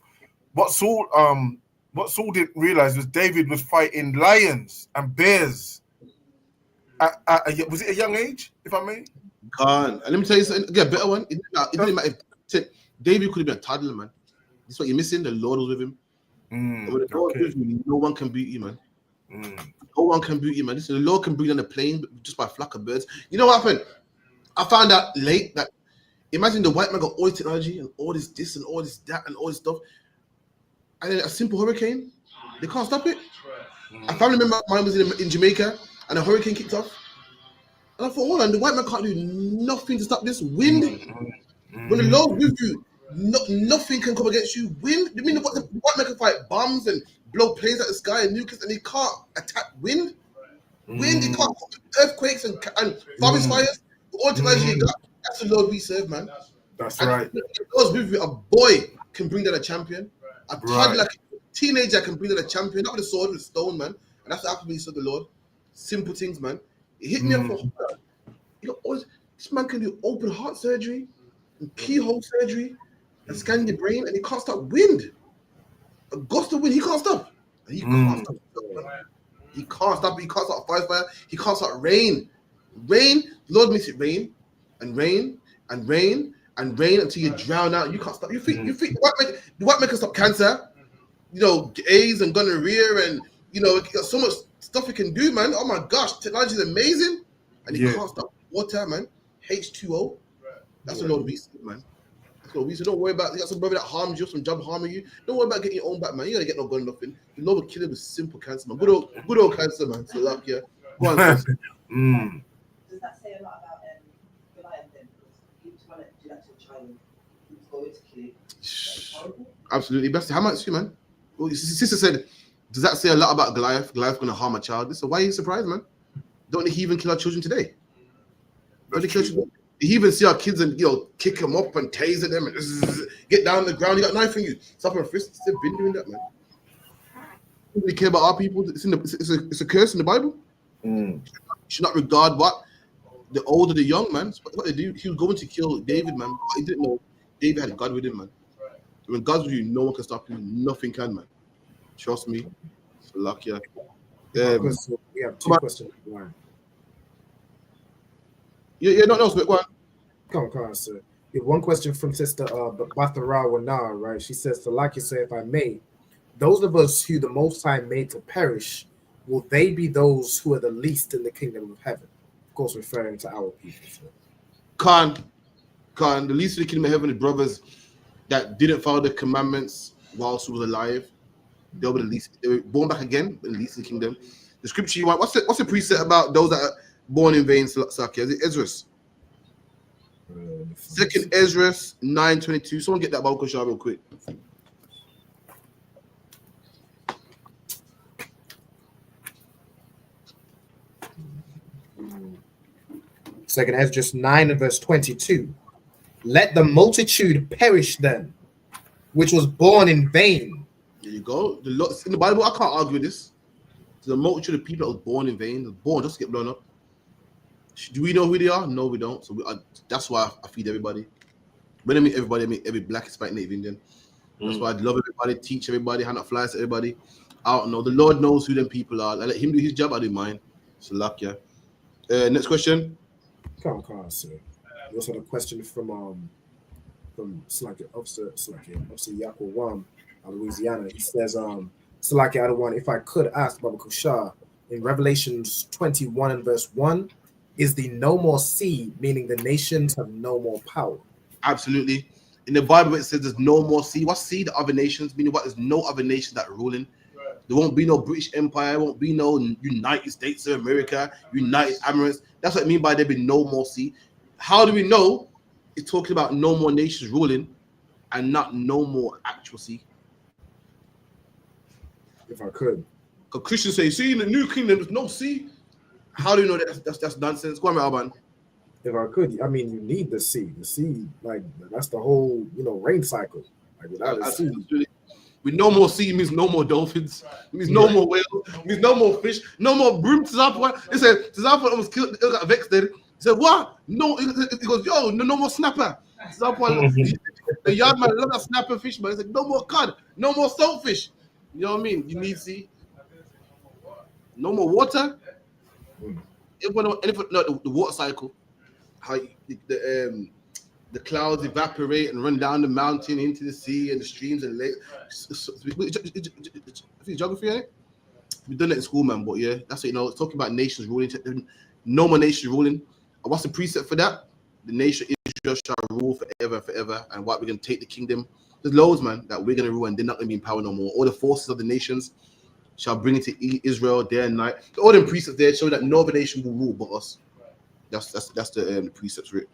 What Saul didn't realize was David was fighting lions and bears. Was it a young age, if I may? And let me tell you something. Yeah, better one. It didn't matter. David could have been a toddler, man. That's what you're missing. The Lord was with him. When the Lord was with you, no one can beat you, man. No one can beat you, man. Listen, the Lord can bring on a plane just by a flock of birds. You know what happened? I found out late that imagine the white man got all this technology and all this and all this that and all this stuff, and then a simple hurricane, they can't stop it. A family member of mine was in Jamaica and a hurricane kicked off. And I thought, hold on, the white man can't do nothing to stop this wind. When the Lord with you, nothing can come against you. Wind? You mean the white man can fight bombs and blow planes at the sky and nucleus, and he can't attack wind? Wind, he can't earthquakes and forest fires. All technology you got, that's the Lord we serve, man. That's right. Because with you, a boy can bring down a champion. A toddler, like a teenager can bring down a champion, not with a sword, with a stone, man. And that's after we serve the Lord. Simple things, man. It hit me up for this man can do open heart surgery and keyhole surgery and scan your brain, and he can't stop wind. A gust of wind, he can't stop. And he can't stop. He can't stop. He can't stop fire. He can't stop rain. Rain, the Lord makes it rain and rain and rain and rain until you drown out. You can't stop. You think the white man can stop cancer, you know, AIDS and gonorrhea, and you know, got so much stuff he can do, man. Oh my gosh, technology is amazing, and he can't stop water, man. H2O. That's a lot of beast, man. So don't worry about, you got some brother that harms you, some job harming you. Don't worry about getting your own back, man. You gotta get no gun, nothing. The Lord will kill him with simple cancer, man. Good old cancer, man. So like, yeah. Go on, Does that say a lot about Goliath then? Because he was trying to do that to a child. He was going to kill it. Absolutely. Best. How much you, man? Well, your sister said, does that say a lot about Goliath? Goliath gonna harm a child. So why are you surprised, man? Don't he even kill our children today? Don't they kill children? You even see our kids and kick them up and taser them and get down on the ground. You got a knife in you. Stop and frisk. They've been doing that, man. Don't really care about our people. It's a curse in the Bible. You should not regard what the old or the young, man. What they do. He was going to kill David, man. But he didn't know David had God with him, man. When God's with you, no one can stop you. Nothing can, man. Trust me. So lucky. We have two questions. No, go on. Come on, sir. We have one question from Sister Batharawana, right? She says, so like you say, if I may, those of us who the Most High made to perish, will they be those who are the least in the kingdom of heaven? Of course, referring to our people. So. The least in the kingdom of heaven is brothers that didn't follow the commandments whilst we were alive. They'll be the least. They were born back again, but the least in the kingdom. The scripture you want, what's the precept about those that are born in vain, Saki? Is it Ezra's? Second Ezra's 9:22. Someone get that Bible shot real quick. Second Ezra's 9 and verse 22. Let the multitude perish then, which was born in vain. There you go. In the Bible, I can't argue with this. So the multitude of people that was born in vain, was born just to get blown up. Do we know who they are? No, we don't. So that's why I feed everybody. When I mean everybody, I mean every black, Hispanic, Native Indian. That's why I love everybody, teach everybody, hand out flyers to everybody. I don't know. The Lord knows who them people are. I let him do his job, I do mine. So luck, yeah. Next question. Come on, sir. We also had a question from Slacky, Officer Yako Wam of Louisiana. He says, Slacky Adawan, if I could ask Baba Kushar, in Revelations 21 and verse 1, is the no more sea, meaning the nations have no more power? Absolutely. In the Bible, it says there's no more sea. What's sea? The other nations, meaning what? There's no other nations that are ruling. There won't be no British Empire. There won't be no United States of America, United Emirates. That's what I mean by there be no more sea. How do we know it's talking about no more nations ruling and not no more actual sea? If I could. Because Christians say, see, in the new kingdom, there's no sea. How do you know that that's nonsense? Go on, Alban. if I could, I mean, you need the sea. The sea, like that's the whole, rain cycle. Like without the sea, with no more sea means no more dolphins, means no more whales, means no more fish, no more broom. He said, Tizapa almost killed, he got vexed there. He said, what? No, he goes, yo, no more snapper. Tizapa, the yard man love that snapper fish, man. He said, no more cod, no more saltfish. You know what I mean? You need sea. No more water. The water cycle, how the clouds evaporate and run down the mountain into the sea and the streams and lakes. Geography, ain't it? We've done it in school, man. But yeah, that's it. It's talking about nations ruling. No more nations ruling. And what's the precept for that? The nation Israel shall rule forever, forever. And what we're gonna take the kingdom. There's loads, man, that we're gonna rule, and they're not gonna be in power no more. All the forces of the nations shall bring it to Israel day and night. All them precepts there show that no other nation will rule but us. That's the precepts for it.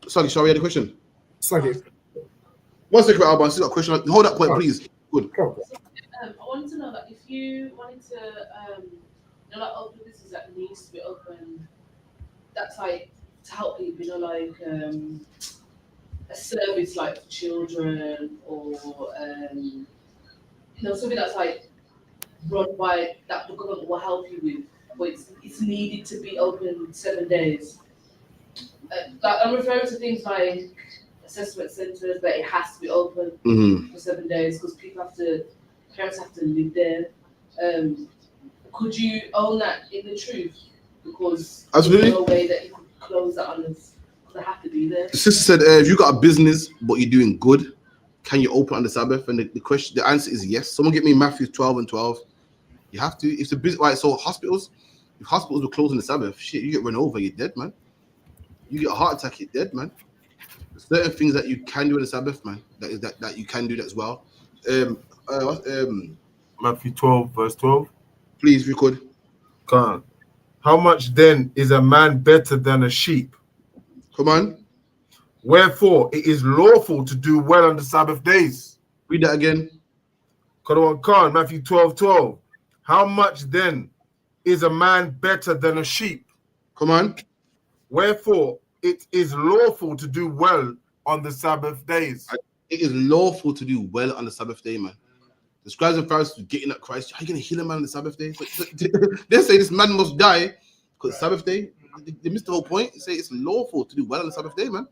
Sorry, shall we have a question? Sorry. 1 second, Alban. I still got a question. Hold that point, please. Good. I wanted to know that if you wanted to, like open business that needs to be open, that's like to help people, like a service like for children or something that's like run by that the government will help you with, but it's needed to be open 7 days. I'm referring to things like assessment centers, but it has to be open for 7 days because parents have to live there. Could you own that in the truth? Because absolutely, there's no way that you could close that on us because they have to be there. The sister said, if you got a business but you're doing good, can you open on the Sabbath? And the answer is yes. Someone get me Matthew 12:12. You have to. It's a business, right? So if hospitals were closed on the Sabbath, shit, you get run over, you're dead, man. You get a heart attack, you're dead, man. There's certain things that you can do on the Sabbath, man. That you can do that as well. Matthew 12:12. Please, if you could. Can't. How much then is a man better than a sheep? Come on. Wherefore it is lawful to do well on the Sabbath days. Read that again. Khan, Matthew 12:12. How much then is a man better than a sheep? Come on. Wherefore it is lawful to do well on the Sabbath days. It is lawful to do well on the Sabbath day, man. The scribes and Pharisees getting at Christ. How are you going to heal a man on the Sabbath day? They say this man must die because Sabbath day. They missed the whole point. They say it's lawful to do well on the Sabbath day, man.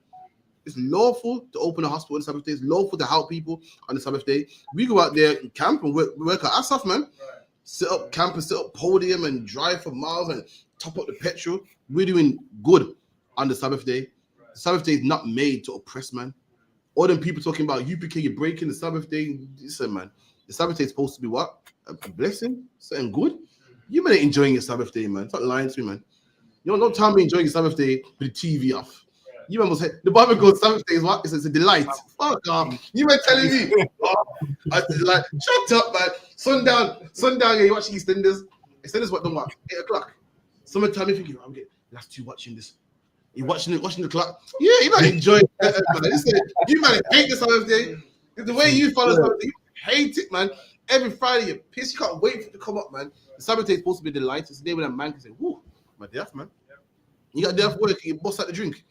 It's lawful to open a hospital on the Sabbath day. It's lawful to help people on the Sabbath day. We go out there and camp and work our ass off, man. Set up camp and set up podium and drive for miles and top up the petrol. We're doing good on the Sabbath day. The Sabbath day is not made to oppress, man. All them people talking about ISUPK, you're breaking the Sabbath day. Listen, man. The Sabbath day is supposed to be what? A blessing? Something good? You better enjoying your Sabbath day, man. Stop lying to me, man. You know, don't tell me enjoying your Sabbath day with the TV off. You man must say, the Bible goes Sabbath day is what? It's a delight. Fuck off. You were telling me. I like, shut up, man. Sundown, you watching EastEnders. EastEnders what don't watch? 8 o'clock. Someone tell me thinking, I'm getting last two watching this. You watching the clock? Yeah, you might enjoy it, man. You might hate the Sabbath day. The way you follow Sabbath day, you hate it, man. Every Friday you're pissed. You can't wait for it to come up, man. The Sabbath day is supposed to be the delight. It's the day when a man can say, whoo, my day off, man. You got a day off work, you bust out the drink.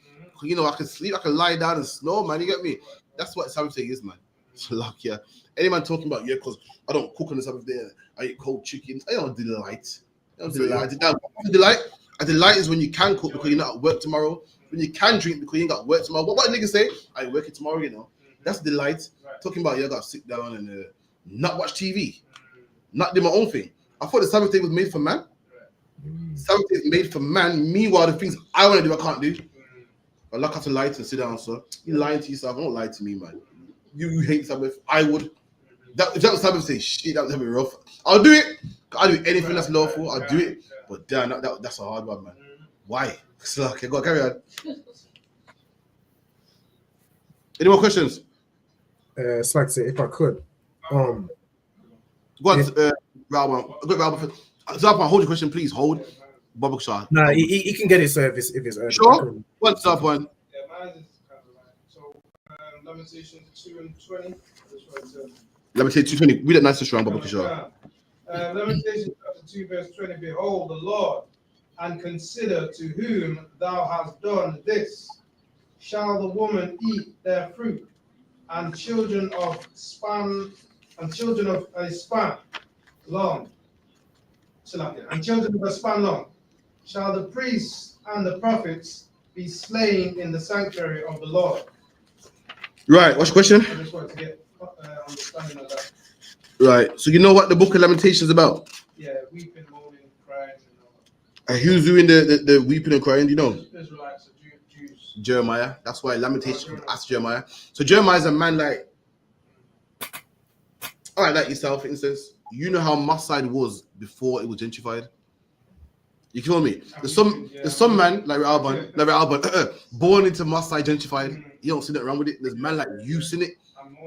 You know, I can sleep, I can lie down and snore, man. You get me? That's what Sabbath day is, man. So, like, yeah. Any man talking about, yeah, because I don't cook on the Sabbath day, I eat cold chickens. I don't delight. A delight is when you can cook because you're not at work tomorrow. When you can drink because you ain't got work tomorrow. What niggas say? I ain't working tomorrow, you know. That's delight. Talking about, yeah, I got to sit down and not watch TV. Not do my own thing. I thought the Sabbath day was made for man. Sabbath day is made for man. Meanwhile, the things I want to do, I can't do. I like to lie to sit down, sir. You lying to yourself. Don't lie to me, man. You hate Sabbath. I would. If that was Sabbath day, shit, that was a bit rough. I'll do it. I'll do anything that's lawful. I'll do it. But damn, that's a hard one, man. Why? So, okay, go carry on. Any more questions? It's like say if I could. Go on, Robert. Zarpan, hold your question, please. Hold. Bob Shaw. Nah, he can get it, sir, if it's urgent. Sure. What's up, one? Yeah, mine is kind of like so. Lamentations 2:20. Lamentations 2:20. Read that nice and strong, Bob Shaw. Lamentations chapter 2 verse 20. Behold, the Lord and consider to whom thou hast done this. Shall the woman eat their fruit, and children of a span long? And children of a span long. Shall the priests and the prophets be slain in the sanctuary of the Lord? Right, what's your question? I just wanted to get understanding of that. Right, so you know what the book of Lamentations is about? Yeah, weeping, mourning, crying, and all And who's doing the weeping and crying, do you know? that. Israelites, Jews. Jeremiah. That's why Lamentations asked Jeremiah. So Jeremiah is a man like, all right, like yourself, for instance. You know how Masai was before it was gentrified. You feel me? There's some man like Alban, born into Masai gentrified. You don't see that wrong with it. There's man like you seen it,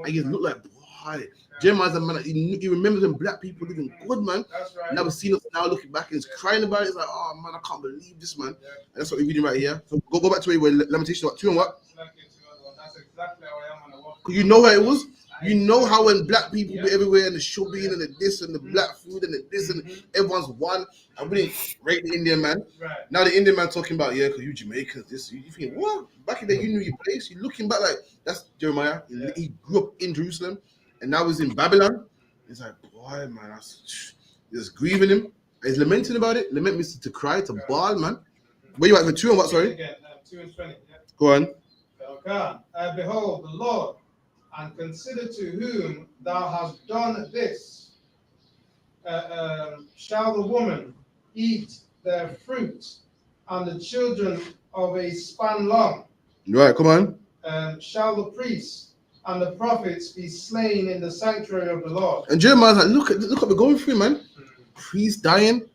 and you look like boy. Jeremiah's a man like, he remembers when black people living good, man. That's right. Never seen us now looking back and he's crying about it. It's like, oh man, I can't believe this, man. And that's what we're reading right here. So go back to where Lamentation about 2 and what? That's exactly how I am on the walk. You know how it was. You know how when black people be everywhere and the shopping and the this and the black food and the this and everyone's one. And we didn't rate the Indian man. Right. Now the Indian man talking about, yeah, because you Jamaicans, this. You think, what? Back in the day, you knew your place. You're looking back like, that's Jeremiah. He grew up in Jerusalem and now he's in Babylon. It's like, boy, man, that's just grieving him. And he's lamenting about it. Lament means to cry, to bawl, man. Where you at for 2 and what, sorry? Again, 2 and 20. Yeah. Go on. Okay. Behold, the Lord, and consider to whom thou hast done this. Shall the woman eat their fruit, and the children of a span long? Right, come on. Shall the priests and the prophets be slain in the sanctuary of the Lord? And Jeremiah's like, look what we're going through, man. Priests dying,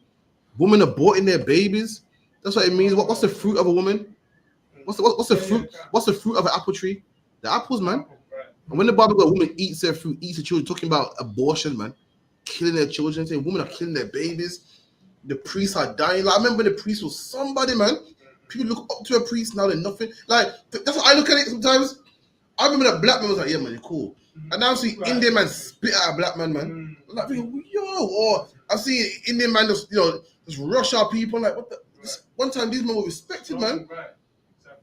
women aborting their babies. That's what it means. What's the fruit of a woman? What's the fruit? What's the fruit of an apple tree? The apples, man. And when the Bible goes, a woman eats their fruit, eats the children, talking about abortion, man, killing their children, saying women are killing their babies. The priests are dying. Like, I remember the priest was somebody, man. People look up to a priest, now they're nothing. Like, that's what I look at it sometimes. I remember that black man was like, yeah, man, you're cool. And now I see Indian man spit out a black man, man. I'm like, yo, or I see Indian man just rush our people. Like, what the? One time these men were respected, man.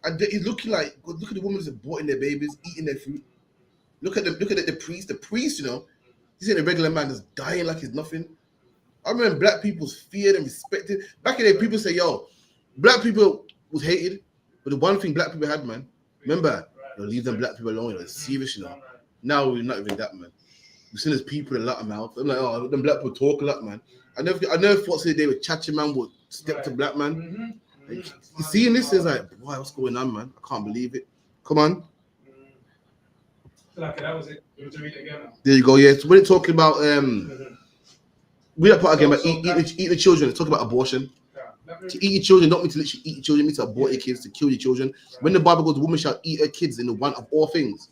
And he's looking like, look at the women that's aborting their babies, eating their fruit. Look at the priest. The priest, he's in a regular man that's dying like he's nothing. I remember black people's feared and respected. Back in the day, people say, yo, black people was hated, but the one thing black people had, man, remember, leave them black people alone. It's serious, Now we're not even that, man. We've seen there's people a lot of mouth. I'm like, oh, them black people talk a lot, man. I never thought today with Chachi man would step to black man. Like, you seeing this is like, boy, what's going on, man? I can't believe it. Come on. Like that was it. You want to read it again? There you go. Yeah. So we're talking about we that part again, but eat the children. Talk about abortion. To eat your children, not mean to literally eat your children, mean to abort your kids, to kill your children. When the Bible goes, the woman shall eat her kids in the one of all things.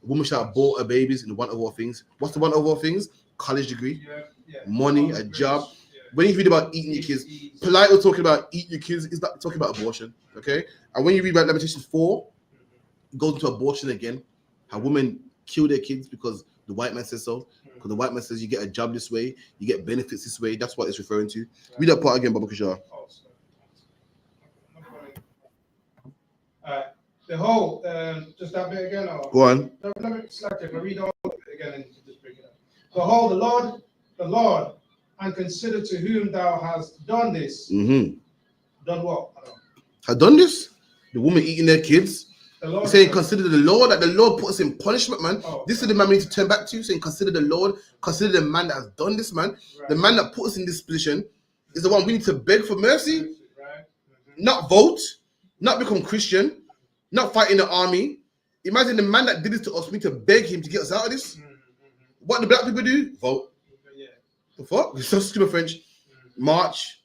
The woman shall abort her babies in the one of all things. What's the one of all things? College degree, money, a job. When you read about eating your kids, polite or talking about eating your kids, it's not talking about abortion. Okay. And when you read about Lamentations 4, it goes into abortion again. How women kill their kids because the white man says so. Because the white man says you get a job this way, you get benefits this way. That's what it's referring to. Read that part again, Baba Kishar. Behold, just that bit again. Or? Go on. Let me select it. Read all of it again and just bring it up. Behold, the Lord, and consider to whom thou hast done this. Mm-hmm. Done what? Had done this? The woman eating their kids. He's saying, consider the Lord, that the Lord put us in punishment, man. This is the man we need to turn back to, saying, consider the Lord, consider the man that has done this, man. Right. The man that put us in this position is the one we need to beg for mercy, not vote, not become Christian, not fight in the army. Imagine the man that did this to us, we need to beg him to get us out of this. What do black people do? Vote. The fuck? It's so stupid French. March.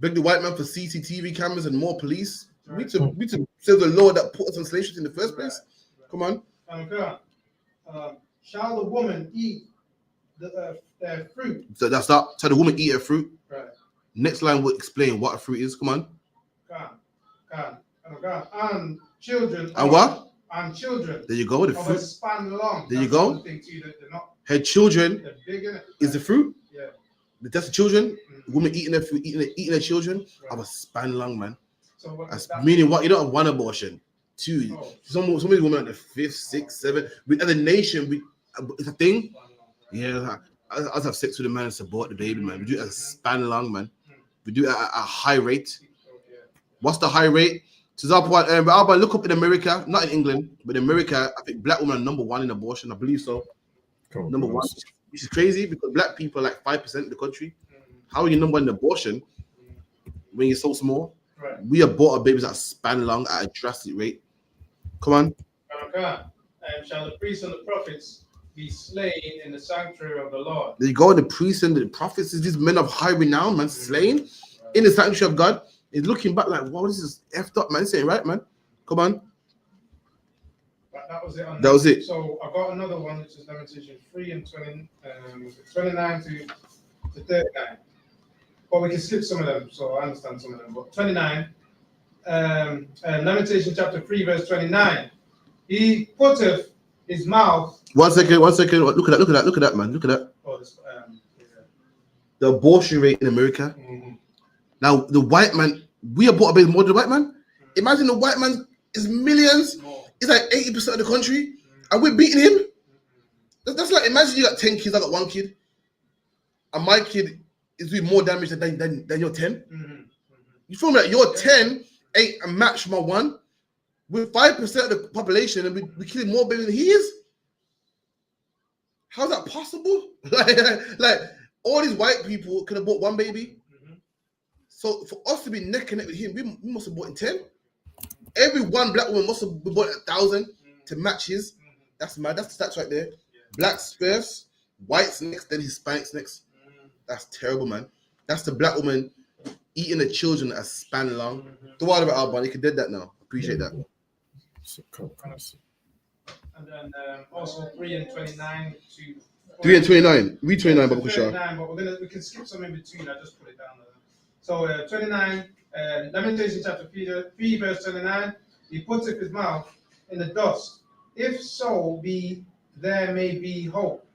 Beg the white man for CCTV cameras and more police. We need to serve the Lord that put us on slave ships in the first place. Come on. Shall the woman eat their fruit? So that's that. So the woman eat her fruit. Right. Next line will explain what a fruit is. Come on. And children. And what? And children. There you go. The fruit. Span long. There you go. Her children is the fruit. Yeah. That's the children. women eating their food, eating their children, have a span long, man. So what That's that meaning what? You don't have one abortion. Two. Some of these women at the 5th, 6th, 7th. We, as a nation, it's a thing. Yeah, I have sex with a man and support the baby, man. We do it at a span long, man. We do it at a high rate. What's the high rate? So I'll look up in America, not in England, but in America, I think black women are number 1 in abortion. I believe so. Number 1, which is crazy because black people are like 5% of the country. How are you number 1 in abortion when you're so small? Right. We abort our babies at a span long at a drastic rate. Come on. Shall the priests and the prophets be slain in the sanctuary of the Lord? There you go. The priests and the prophets is these men of high renown, man, slain in the sanctuary of God. He's looking back like, wow, this is effed up, man. Saying right, man. Come on. But that was it. That was it. So I got another one, which is Lamentation 3 and 29 to 39. But we can skip some of them, so I understand some of them. But 29, Lamentation chapter 3, verse 29. He putteth his mouth. One second. Look at that, man. Look at that. Oh, this, The abortion rate in America. Now, the white man, we abort a baby more than the white man. Imagine the white man is millions. It's like 80% of the country, and we're beating him. That's like, imagine you got 10 kids, I got 1 kid, and my kid is doing more damage than your 10. You feel me? Like your 10 ain't a match for my 1. With 5% of the population, and we killing more babies than he is. How's that possible? like all these white people could have bought 1 baby. So for us to be neck and neck with him, we must have bought in 10. Every 1 black woman must have bought 1,000 to match his. That's mad. That's the stats right there. Blacks first, whites next, then Hispanics next. That's terrible, man. That's the black woman eating the children at a span long. Don't worry about Alban. You can do that now. Appreciate that. And then also 3 and 29 to 3 and 29. Read 29, Babu Kushar. 39, but we can skip some in between. I just put it down there. So 29, Lamentation chapter 3, verse 29. He putteth his mouth in the dust. If so be there may be hope.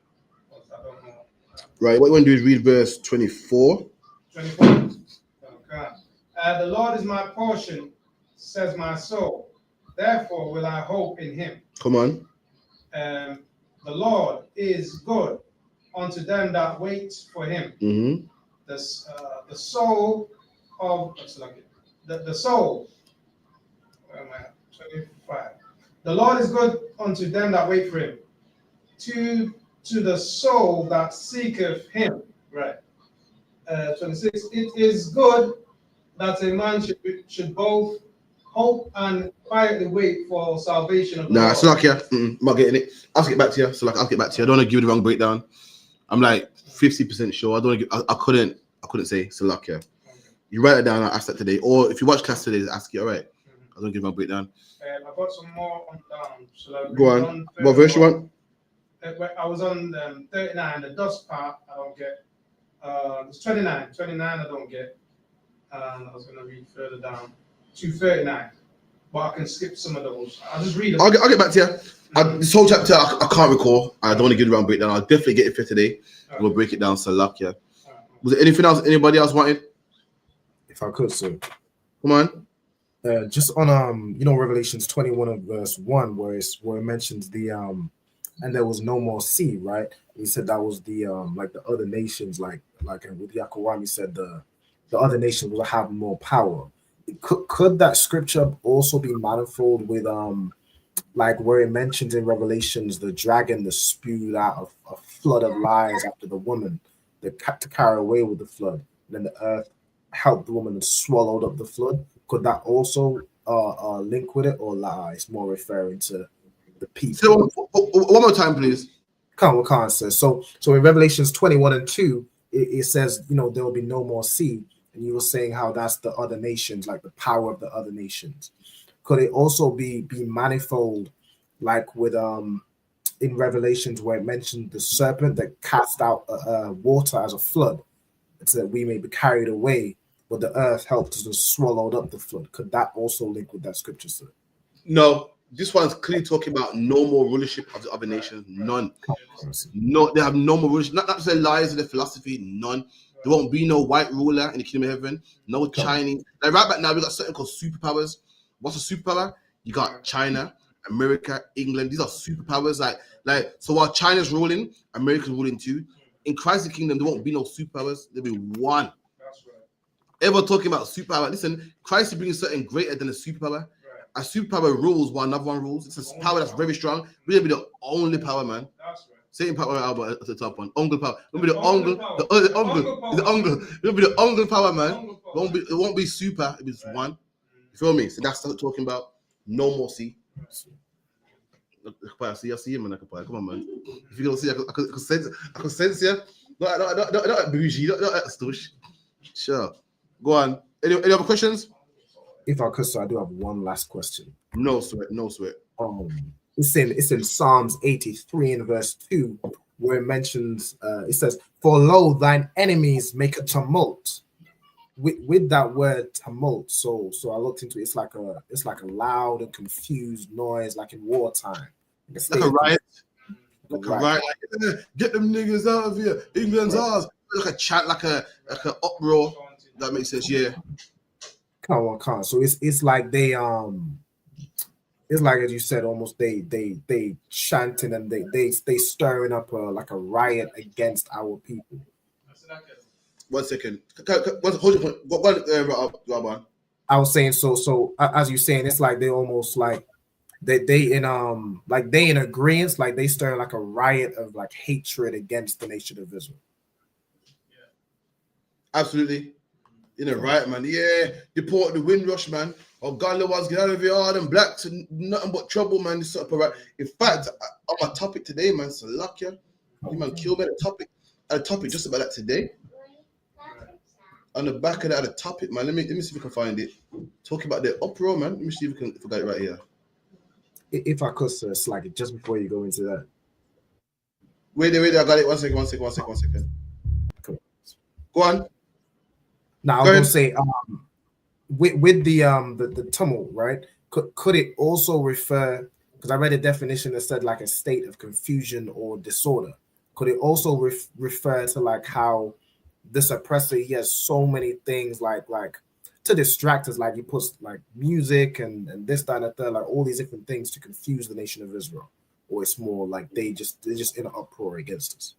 I don't know. Right, what you want to do is read verse 24. 24. Okay. The Lord is my portion, says my soul. Therefore will I hope in him. Come on. The Lord is good unto them that wait for him. The soul of the soul. Where am I at? 25. The Lord is good unto them that wait for him. To the soul that seeketh him. Right. 26. It is good that a man should both hope and quietly wait for salvation of the Lord. So like, I'm not getting it. I'll get back to you. So like, I'll get back to you. I don't want to give you the wrong breakdown. I'm like 50% sure. I don't want to. I couldn't say. So like, you write it down. I asked that today. Or if you watch class today, ask you. All right. I don't give my breakdown. I've got some more on down. So go on. What verse you want? I was on 39. The dust part I don't get. It's 29. 29 I don't get. And I was going to read further down to 39. But I can skip some of those. I'll just read them. I'll get back to you. This whole chapter, I can't recall. I don't want to give the wrong breakdown. I'll definitely get it for today. We'll break it down. So luck, yeah. Was there anything else anybody else wanted? If I could, sir. Come on. Just on Revelations 21 and verse 1, where it mentions the and there was no more sea, right? He said that was the like the other nations, like with Yakuwami said the other nations will have more power. Could that scripture also be manifold with like where it mentions in Revelations the dragon that spewed out a flood of lies after the woman that to carry away with the flood, and then the earth helped the woman and swallowed up the flood? Could that also link with it, or it's more referring to the people? So one more time, please. Khan says so in Revelations 21 and 2, it says there will be no more sea, and you were saying how that's the other nations, like the power of the other nations. Could it also be manifold, like with in Revelations where it mentioned the serpent that cast out water as a flood, so that we may be carried away, but the earth helped us and swallowed up the flood? Could that also link with that scripture, sir? No, this one's clearly talking about no more rulership of the other nations. None. No, they have no more rulership. Not to say lies in their philosophy. None. There won't be no white ruler in the kingdom of heaven. No Chinese. Like right back now, we got something called superpowers. What's a superpower? You got China, America, England. These are superpowers. Like so while China's ruling, America's ruling too. In Christ's kingdom, there won't be no superpowers. There'll be one. That's right. Ever talking about superpower? Listen, Christ is bringing something greater than a superpower. Right. A superpower rules while another one rules. It's a power that's very strong. We're gonna be the only power, man. That's right. Same power Albert at the top one. Ungle power. We'll be the ungle. The ungle. We'll be the ungle power, man. It won't be super. It'll be just one. You feel me? So that's what I'm talking about. No more see. I see him, man. Come on, man. If you don't see, I can sense you. Not bougie, not stoosh. Sure. Go on. Any other questions? If I could, so I do have one last question. No sweat. It's in Psalms 83 and verse 2, where it mentions, it says, "For lo, thine enemies make a tumult." With that word tumult, so I looked into it. It's like a loud and confused noise, like in wartime. Like a riot. Like a riot. Get them niggas out of here. England's ours. Like a chant, like an uproar. That makes sense. Yeah. Come on. So it's like they it's like, as you said, almost they chanting and they stirring up like a riot against our people. 1 second. Hold on. I was saying so as you're saying, it's like they almost like they in agreement, like they stir like a riot of like hatred against the nation of Israel. Absolutely. In a riot, man. Yeah, deport the Windrush, man. Oh, God, was get out of here. All them blacks and nothing but trouble, man. This sort of right. In fact, on my topic today, man, Salakia, you man killed me at a topic just about that today. On the back of that, a topic, man. Let me see if we can find it. Talking about the uproar, man. Let me see if we got it right here. If I could, sir, Slag, just before you go into that. Wait, I got it. One second. Cool. Go on. Now I was gonna say, with the tumult, right? Could it also refer? Because I read a definition that said like a state of confusion or disorder. Could it also refer to like how this oppressor, he has so many things like to distract us, like he puts like music and this, that, and the third, like all these different things to confuse the nation of Israel, or it's more like they're just in an uproar against us.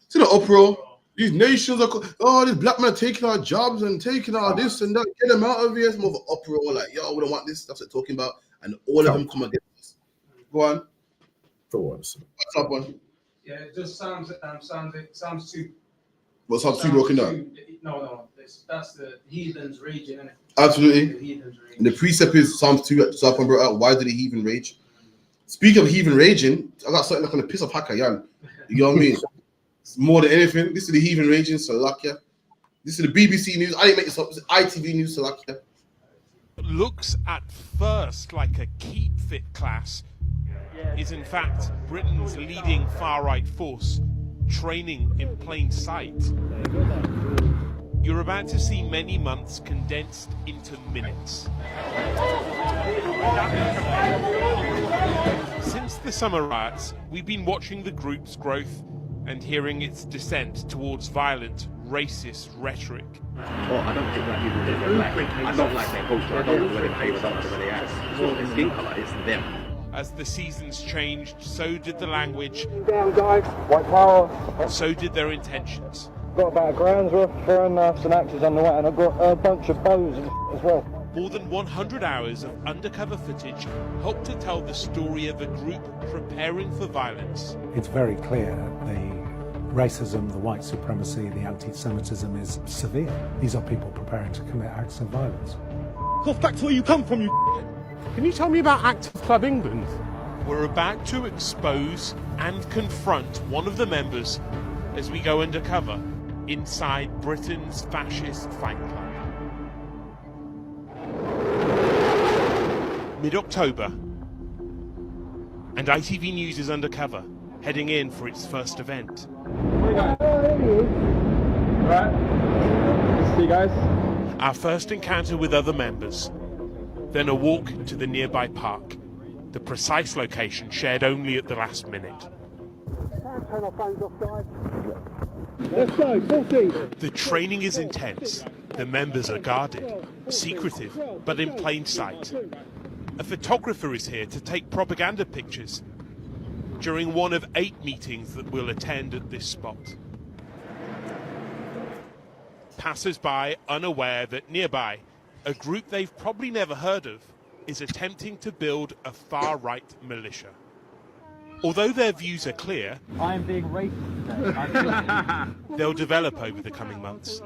It's in an uproar. These nations are, these black men are taking our jobs and taking our this and that. Get them out of here. It's more of an uproar, like, yo, we don't want this stuff they're talking about. And all of them come against us. Go on. What's up, one? Yeah, it just sounds 2. What's Psalms 2 broken down? No. That's the heathens raging, isn't it? Absolutely. The heathens raging. And the precept is Psalms 2 at South brought out. Why did the heathen rage? Speaking of heathen raging, I got something like on the piss of Hakayan. You know what I mean? More than anything, this is the heathen raging, Salakia. This is the BBC News. I didn't make this up. This is ITV News, Salakia. Looks at first like a keep fit class is in fact Britain's leading far-right force, training in plain sight. You're about to see many months condensed into minutes. Since the summer riots, we've been watching the group's growth and hearing its descent towards violent, racist rhetoric. Oh, I don't think black people do black. I don't like their culture. I don't know where they pay without where they ask. It's not their skin colour, it's them. As the seasons changed, so did the language. Down, guys. White power. So did their intentions. Got about a grand's worth of throwing some axes on the way, and I've got a bunch of bows as well. More than 100 hours of undercover footage helped to tell the story of a group preparing for violence. It's very clear the racism, the white supremacy, the anti-Semitism is severe. These are people preparing to commit acts of violence. Go back to where you come from, you. Can you tell me about Active Club England? We're about to expose and confront one of the members as we go undercover inside Britain's fascist fight club. Mid-October, and ITV News is undercover, heading in for its first event. Right. See you guys. Our first encounter with other members, then a walk to the nearby park, the precise location shared only at the last minute. Turn our phones off, guys. Let's go, 40. The training is intense. The members are guarded, secretive, but in plain sight. A photographer is here to take propaganda pictures during one of 8 meetings that we'll attend at this spot. Passers-by unaware that nearby, a group they've probably never heard of is attempting to build a far-right militia. Although their views are clear, I am being racist today. they'll develop over the coming months.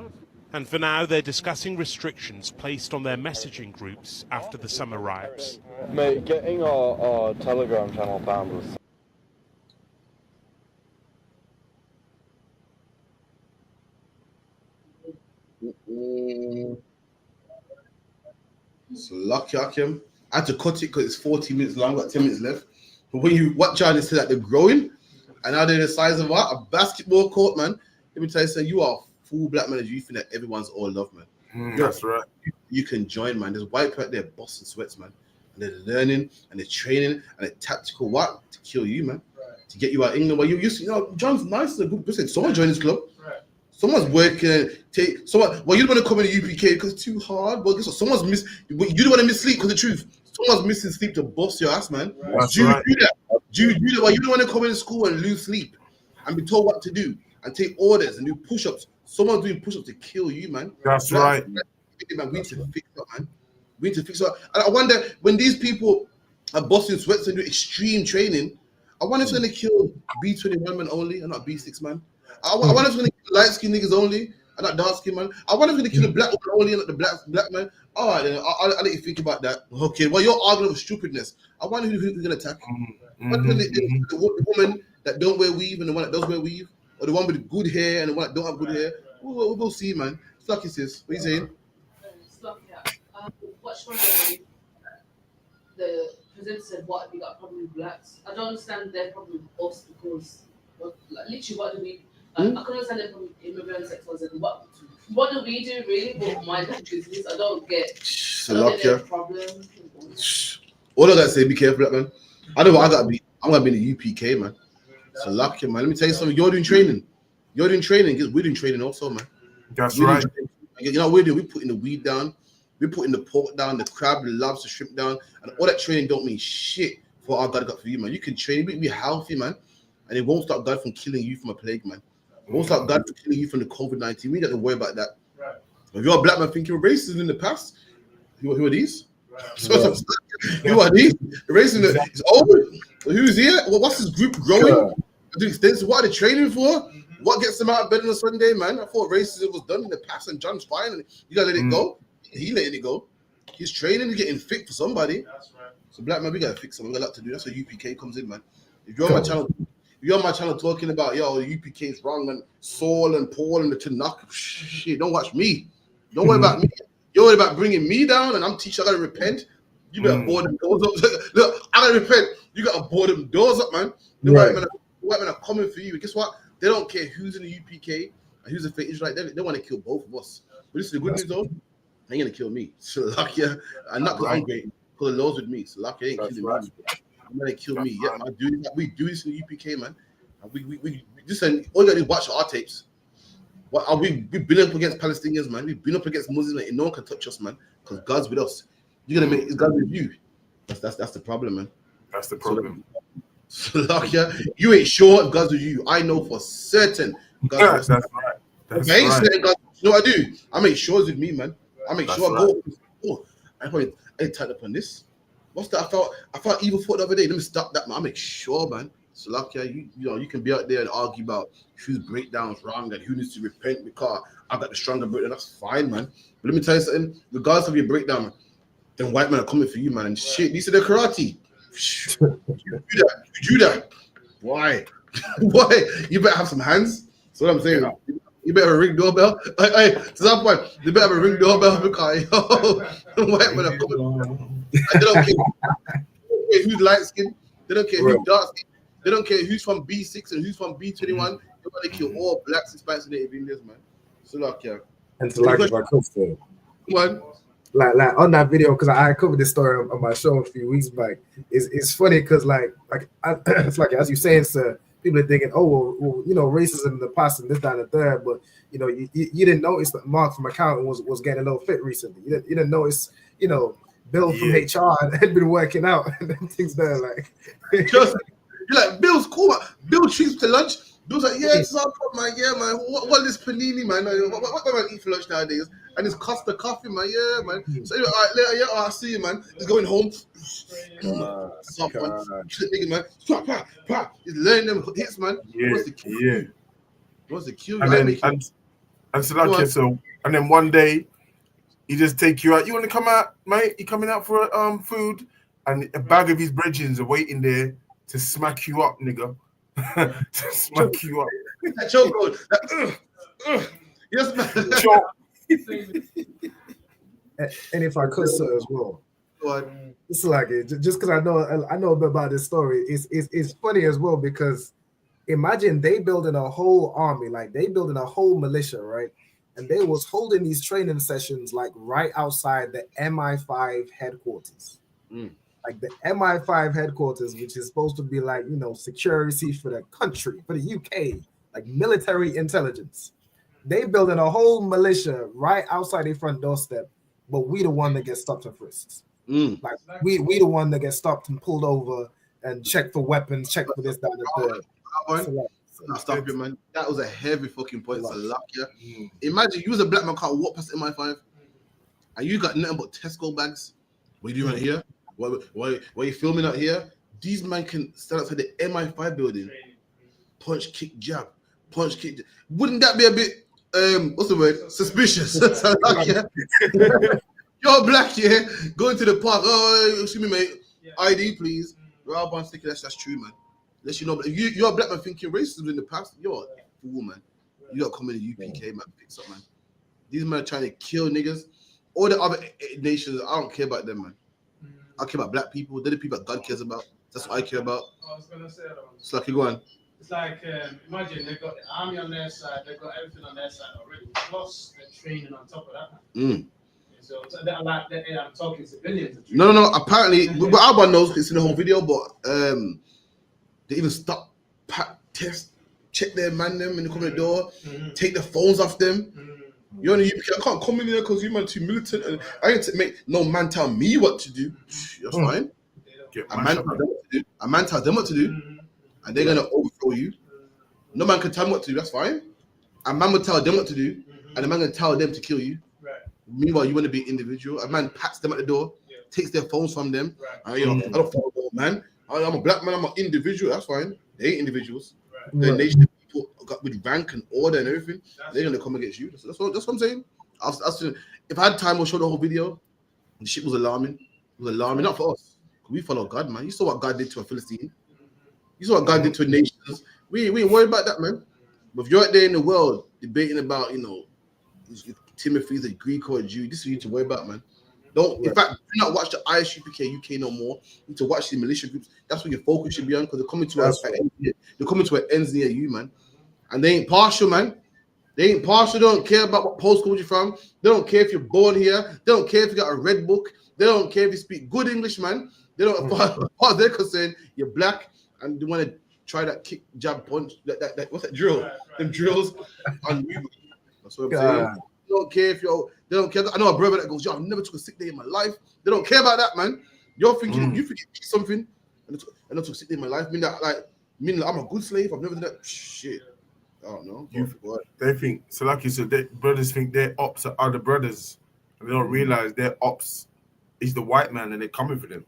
And for now, they're discussing restrictions placed on their messaging groups after the summer riots. Mate, getting our Telegram channel banned was So lucky Hakim. I had to cut it because it's 40 minutes long, got 10 minutes left. But when you watch out and see that they're growing, and now they're the size of what? A basketball court, man. Let me tell you, so you are a full black man as you think that everyone's all love, man. That's right. You can join, man. There's white people out there busting sweats, man. And they're learning and they're training and they're tactical what? To kill you, man. To get you out of England. Well, you see, John's nice and a good person. Someone join this club. Someone's working. Well, you don't want to come in the UPK because it's too hard. Well, guess what? You don't want to miss sleep because the truth. Someone's missing sleep to bust your ass, man. That's Do you right. do that? Do you do that? Well, you don't want to come in school and lose sleep and be told what to do and take orders and do push-ups. Someone's doing push-ups to kill you, man. That's right. Man, we need to fix that, man. We need to fix that. And I wonder, when these people are busting sweats and do extreme training, I wonder if it's going to kill B21 men only and not B6 man. I wonder if it's going to kill light-skinned niggas only and not dark-skinned man. I wonder if it's going to kill the black woman only and not the black man. All right, then I'll let you think about that. Okay, well, you're arguing with stupidness. I wonder who's going to attack you. The woman that don't wear weave and the one that does wear weave, or the one with the good hair and the one that don't have good hair. We'll see, man. It's lucky, sis. What are you saying? Watch one the presenter said, "What have you got a problem with blacks?" I don't understand their problem with us because, literally, what do we? I can understand their problem with immigrants, sexuals, and what do we do really? But my business, I don't get. Their problem. All I gotta say, be careful, that man. I know what I gotta be. I'm gonna be in the UPK, man. So lucky, man. Let me tell you something. You're doing training. We're doing training also, man. That's right. You know what we're doing? We're putting the weed down. We're putting the pork down, the crab, the lobster, shrimp down, and all that training don't mean shit for our God got for you, man. You can train, be healthy, man, and it won't stop God from killing you from a plague, man. It won't stop God from killing you from the COVID-19. We don't have to worry about that. Right. If you're a black man thinking of racism in the past, who are these? So, who are these? The racism is over. Who's here? Well, what's this group growing? What are they training for? What gets them out of bed on a Sunday, man? I thought racism was done in the past, and John's fine, and you gotta let it go. He letting it go. He's training, he's getting fit for somebody. That's right. So black man, we gotta fix something. We got a lot to do. That's where UPK comes in, man. If you're on my channel, talking about UPK is wrong and Saul and Paul and the Tanakh, shit, don't watch me. Don't worry about me. You're worried about bringing me down, and I'm teaching. I gotta repent. You better board them doors up. Look, I gotta repent. You gotta board them doors up, man. The white men are coming for you. Guess what? They don't care who's in the UPK and who's a fake Israelite. They want to kill both of us. But this is the good news, though. They ain't gonna kill me. So lucky, and not because I'm great. Because the Lord's with me. So lucky, ain't killing me. I'm gonna kill me. Yeah, man. We do this in the UPK, man. We just all you gotta do is watch our tapes. We've been up against Palestinians, man. We've been up against Muslims, and no one can touch us, man. Because God's with us. You're gonna make it's God with you. That's the problem, man. That's the problem. So lucky, you ain't sure if God's with you. I know for certain God's with us. That's I ain't right. saying God. You know what I do? I make sure it's with me, man. I make sure I go. Oh, I tied up on this. What's that? I felt evil thought the other day. Let me stop that, man. I make sure, man. So lucky, you can be out there and argue about whose breakdown's wrong and who needs to repent because I got the stronger breakdown. That's fine, man. But let me tell you something. Regardless of your breakdown, then white men are coming for you, man. And shit, these are the karate. You do that. Why? Why? You better have some hands. That's what I'm saying. Yeah. You better have a ring doorbell. Hey, to that point, you better have a ring doorbell because white men are coming. They don't care who's light skinned. They don't care who's dark skinned. They don't care who's from B6 and who's from B21. They want to kill all blacks, Hispanics, and Native Indians, man. So like, yeah. And to like if I could say, come on. Like on that video, because I covered this story on my show a few weeks back. It's funny because like it's like as you saying, sir, people are thinking, oh, well, you know, racism in the past and this, that, and the third, but you know, you didn't notice that Mark from accounting was getting a little fit recently. You didn't notice, you know, Bill from HR had been working out and things there, like. Just you're like, Bill's cool, man. Bill treats to lunch. Bill's like, yeah, it's all good, man. Yeah, man. What is panini, man? What man eat for lunch nowadays? And it's Costa coffee, man. Yeah, man. So all right, later, yeah, I'll see you, man. He's going home. Soft, man. Nigga, man. He's learning them hits, man. What's the cue? What's the cue? And then and so like so, and then one day he just take you out. You want to come out, mate? You coming out for food? And a bag of his brethrens are waiting there to smack you up, nigga. To smack you up. That choke code. Yes, man. And if I could, sir, as well. It's like it just because I know a bit about this story. It's funny as well because imagine they building a whole army, like they building a whole militia, right? And they was holding these training sessions like right outside the MI5 headquarters. Like the MI5 headquarters, which is supposed to be like, you know, security for the country, for the UK, like military intelligence. They building a whole militia right outside their front doorstep, but we the one that gets stopped and frisks. Like we the one that gets stopped and pulled over and checked for weapons, checked for this, that, and the third. Stop it, man. That was a heavy fucking point. It's a luck, yeah. Imagine you was a black man can't walk past MI5 and you got nothing but Tesco bags. What are you doing here? Why you filming out here? These men can stand outside the MI5 building, punch, kick, jab, punch, kick. Jab. Wouldn't that be a bit what's the word? Suspicious. You're black, yeah. Going to the park. Oh, excuse me, mate. ID, please. Rob sticky. That's true, man. Let you know, you're a black man thinking racism in the past. You're a fool, man. You got to come in the UPK, man. Fix up, man. These men are trying to kill niggas. All the other nations, I don't care about them, man. I care about black people. They're the people that God cares about. That's what I care about. I was gonna say that one. It's like, go on. It's like imagine they've got the army on their side, they've got everything on their side already, plus the training on top of that. So that, like I'm talking civilians. No. Apparently, but Alban knows it's in the whole video, but they even stop, test, check their man them when they come in the door, take the phones off them. You're on the UPK. I can't come in there because you man too militant, and I ain't to make no man tell me what to do. That's fine. A man tells them what to do, and they're gonna overthrow you. No man can tell me what to do. That's fine. A man will tell them what to do, and a man can tell them to kill you. Meanwhile, you want to be individual. A man pats them at the door, takes their phones from them. I don't follow man. I'm a black man. I'm an individual. That's fine. They ain't individuals. They're nation people with rank and order and everything. They're gonna come against you. That's what I'm saying. If I had time, I'll show the whole video. The shit was alarming. It was alarming, not for us. We follow God, man. You saw what God did to a Philistine. You saw what God did to a nation. We ain't worried about that, man. But if you're out there in the world debating about, you know, Timothy's a Greek or a Jew, this is what you need to worry about, man. In fact, do not watch the ISUPK UK no more. You need to watch the militia groups. That's what your focus should be on, because they're coming to an ends near you, man. And they ain't partial, man. They ain't partial. They don't care about what postcode you're from. They don't care if you're born here. They don't care if you got a red book. They don't care if you speak good English, man. They don't. Part they're concerned, you're black, and they want to try that kick, jab, punch. That what's that drill? Them drills on you. That's what I'm saying. They don't care if you're. They don't care. I know a brother that goes, "Yo, I've never took a sick day in my life." They don't care about that, man. You're thinking you think something, and I took a sick day in my life. Mean that I'm a good slave. I've never done that. Shit. I don't know. They think so. Like you said, brothers think their ops are other brothers, and they don't realize their ops is the white man, and they're coming for them.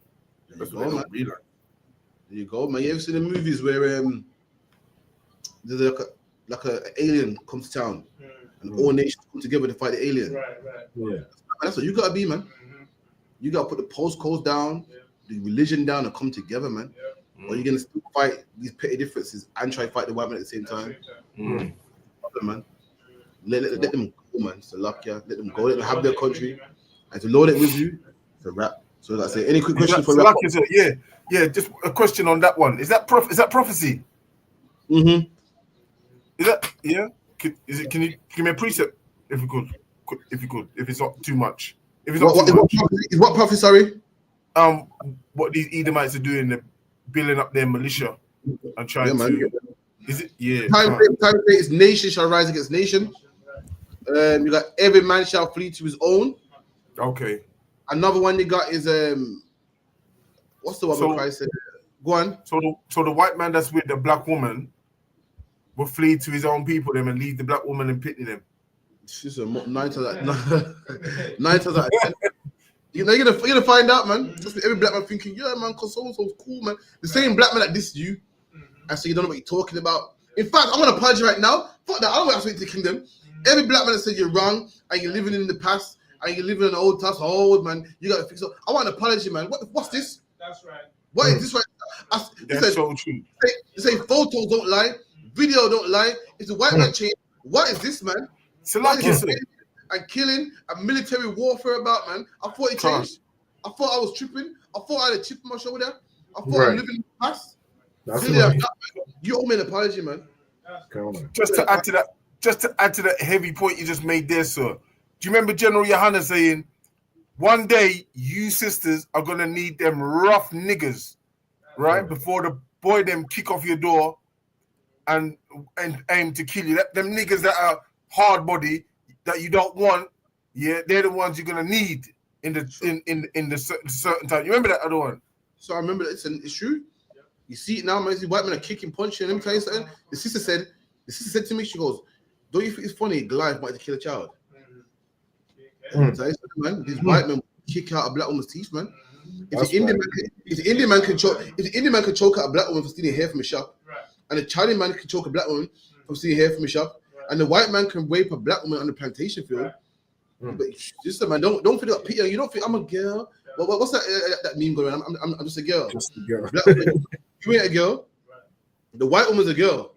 That's what they don't realize. There you go, man. You ever seen the movies where there's like a alien comes to town, and all nations come together to fight the alien? Right. Yeah. That's what you gotta be, man. You gotta put the postcodes down, the religion down, and come together, man. Or you're gonna still fight these petty differences and try to fight the white man at the same time. Man. Let them go, man. So luck, yeah. Let them go. Let them have their country. And to load it with you, it's a wrap. So like I say, any quick question for wrap? Yeah. Just a question on that one. Is that prophecy? Is that Can you give me a precept if you could? If it's not too much. If it's not what prophecy? Sorry. What these Edomites are doing, they're building up their militia and trying to Is it? Yeah. Time is nation shall rise against nation. You got every man shall flee to his own. Okay. Another one you got is what's the one where Christ said? Go on. So the white man that's with the black woman will flee to his own people them and leave the black woman and pity them. She's a 9 times out of 10. You're gonna find out, man. Just every black man thinking, yeah, man, cause so cool, man. The same black man that dissed you, and so you don't know what you're talking about. In fact, I'm gonna apologize right now. Fuck that. I don't want to speak to the kingdom. Every black man that said you're wrong and you're living in the past and you're living in the old times, man, you gotta fix it. I want an apology, man. What's this? That's right. What is this right? That's so true. They say photos don't lie, video don't lie. It's a white man change. What is this, man? What is this and killing and military warfare about, man? I thought it changed. I thought I was tripping. I thought I had a chip on my shoulder. I thought I'm living in the past. You owe me an apology, man. Just to add to that heavy point you just made there, sir. Do you remember General Yohana saying, one day you sisters are gonna need them rough niggas, right? Before the boy them kick off your door and aim to kill you. Them niggas that are hard body that you don't want, yeah, they're the ones you're gonna need in the certain time. You remember that other one? So I remember that it's true. You see it now, man. See white men are kicking, punching. Let me tell you something. The sister said to me, she goes, "Don't you think it's funny? Goliath wanted to kill a child." Man, these white men kick out a black woman's teeth, man. If the Indian man can choke out a black woman for stealing hair from a shop, and the Chinese man can choke a black woman from stealing hair from a shop, and the white man can rape a black woman on the plantation field. But just man, don't forget Peter. You don't think I'm a girl. What's that meme going on? I'm just a girl. Just a girl. You ain't a girl. The white woman's a girl.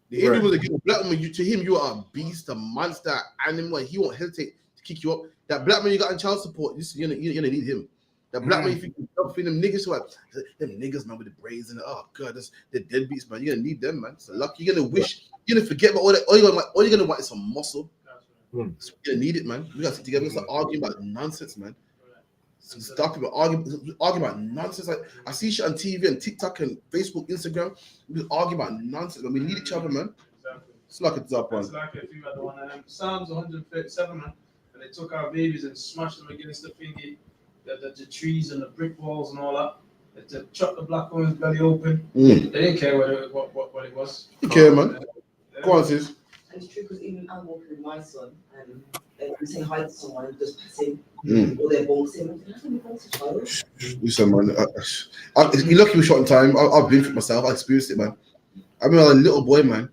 The Indian was a girl. Black woman, to him, you are a beast, a monster, animal. He won't hesitate to kick you up. That black man you got on child support, you're gonna need him. That black man, you think them niggas who are them niggas, man, with the braids and god, they're deadbeats, man. You're gonna need them, man. So lucky you're gonna you're gonna forget about all that. All you're gonna want is some muscle. So you're gonna need it, man. We gotta sit together and start arguing about nonsense, man. So stop about arguing about nonsense. Like I see shit on TV and TikTok and Facebook, Instagram. We argue about nonsense, man. We need each other, man. It's like it's up, man. It's like if you had the one of them Psalms 137, man. And they took our babies and smashed them against the thingy, the trees and the brick walls and all that. They chopped the black woman's belly open. They didn't care what it was. You care, man. Go on, sis. And it's true because even I'm walking with my son and we say hi to someone and just pass him or they're boxing. Listen, man. You're lucky we shot in time. I've been through it myself. I experienced it, man. I mean, I was a little boy, man.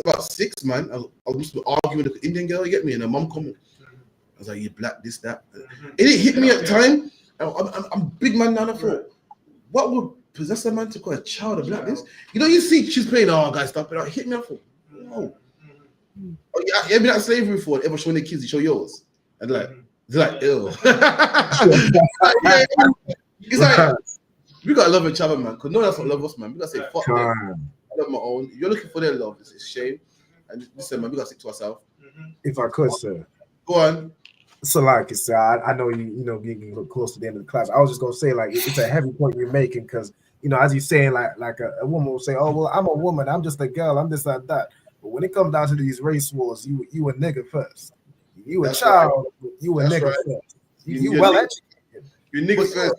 About six, man. I used to argue with the Indian girl, you get me? And her mum come. I was like, you black, this, that. It didn't hit me at the time. I'm a big man now. I thought, what would possess a man to call a child a black this? You know, you see she's playing, guys, stop it. It hit me. I thought, no. Oh, yeah, you ever been at slavery for ever showing the kids, you show yours? And they're like, ew. It's like, we gotta love each other, man. Because no one else don't love us, man. We gotta say, fuck them. I love my own. If you're looking for their love, it's a shame. And listen, man, we gotta stick to ourselves. If I could, sir. Go on. So, like I said, I know you know getting close to the end of the class. I was just gonna say, like, it's a heavy point you're making because as you're saying, like a woman will say, "Oh, well, I'm a woman. I'm just a girl. I'm this and that." But when it comes down to these race wars, you a nigga first. You a child. Right. You a nigga first. You well educated. You're nigga first.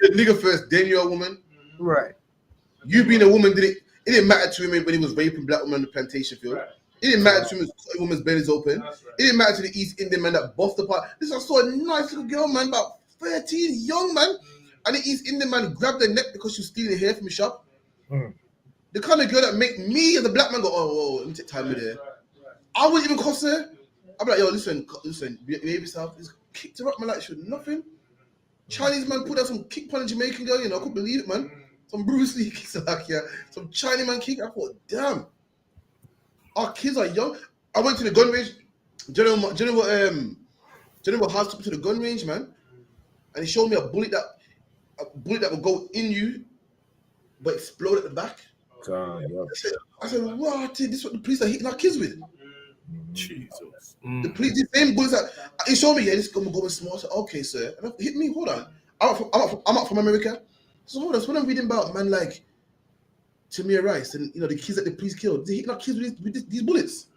You're nigga first. Then you're a woman. Right. You being a woman it didn't matter to him when he was raping black women on the plantation field. Right. It didn't matter to him when women's bellies open. Right. It didn't matter to the East Indian man that buffed apart. This I saw a nice little girl, man, about 13, young man. And the East Indian man grabbed her neck because she was stealing hair from the shop. The kind of girl that make me as a black man go, oh, let me take time with her. I wouldn't even cross her. I'd be like, yo, listen, behave yourself. Just kicked her up, man, like she was nothing. Chinese man put out some kick on a Jamaican girl, I couldn't believe it, man. Some Bruce Lee kicks like some Chinese man kick. I thought, damn, our kids are young. I went to the gun range. General House took me to the gun range, man, and he showed me a bullet that would go in you, but explode at the back. I said, what? This is what the police are hitting our kids with. Jesus. The police, the same bullets that he showed me. Yeah, this is gonna go small. I said, okay, sir. And hit me. Hold on. I'm up from America. So hold on. So when I'm reading about man like Tamir Rice and the kids that the police killed. They hitting our kids with these bullets.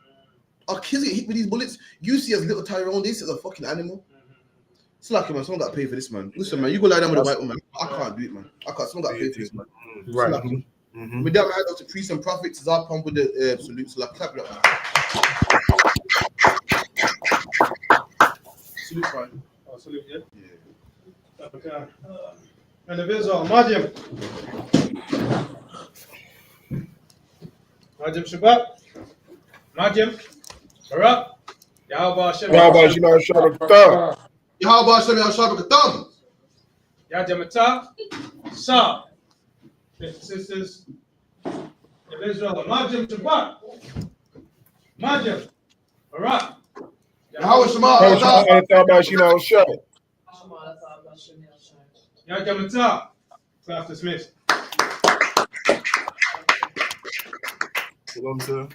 Our kids get hit with these bullets. You see as little Tyrone, this is a fucking animal. It's like, man, someone got to pay for this, man. Listen, man, you go lie down with a white woman. I can't do it, man. I can't. Someone got to pay for this, man. Right. With that, man, I go to priests and prophets. Is our pump with the salute. So, like, clap it up, man. Salute, fine. Oh, salute, yeah? Yeah. Okay. And the visual, Majim. Majim Shabbat. Majim. Barak. Yahweh Hashem. Yahweh Hashem Shabbat. Yahweh Hashem Shabbat. Yajamata. Sa. Sisters. The Israel. Majim Shabbat. Majim. Barak. Yahweh Shabbat. Yajamata. Class dismissed. Shalom, sir.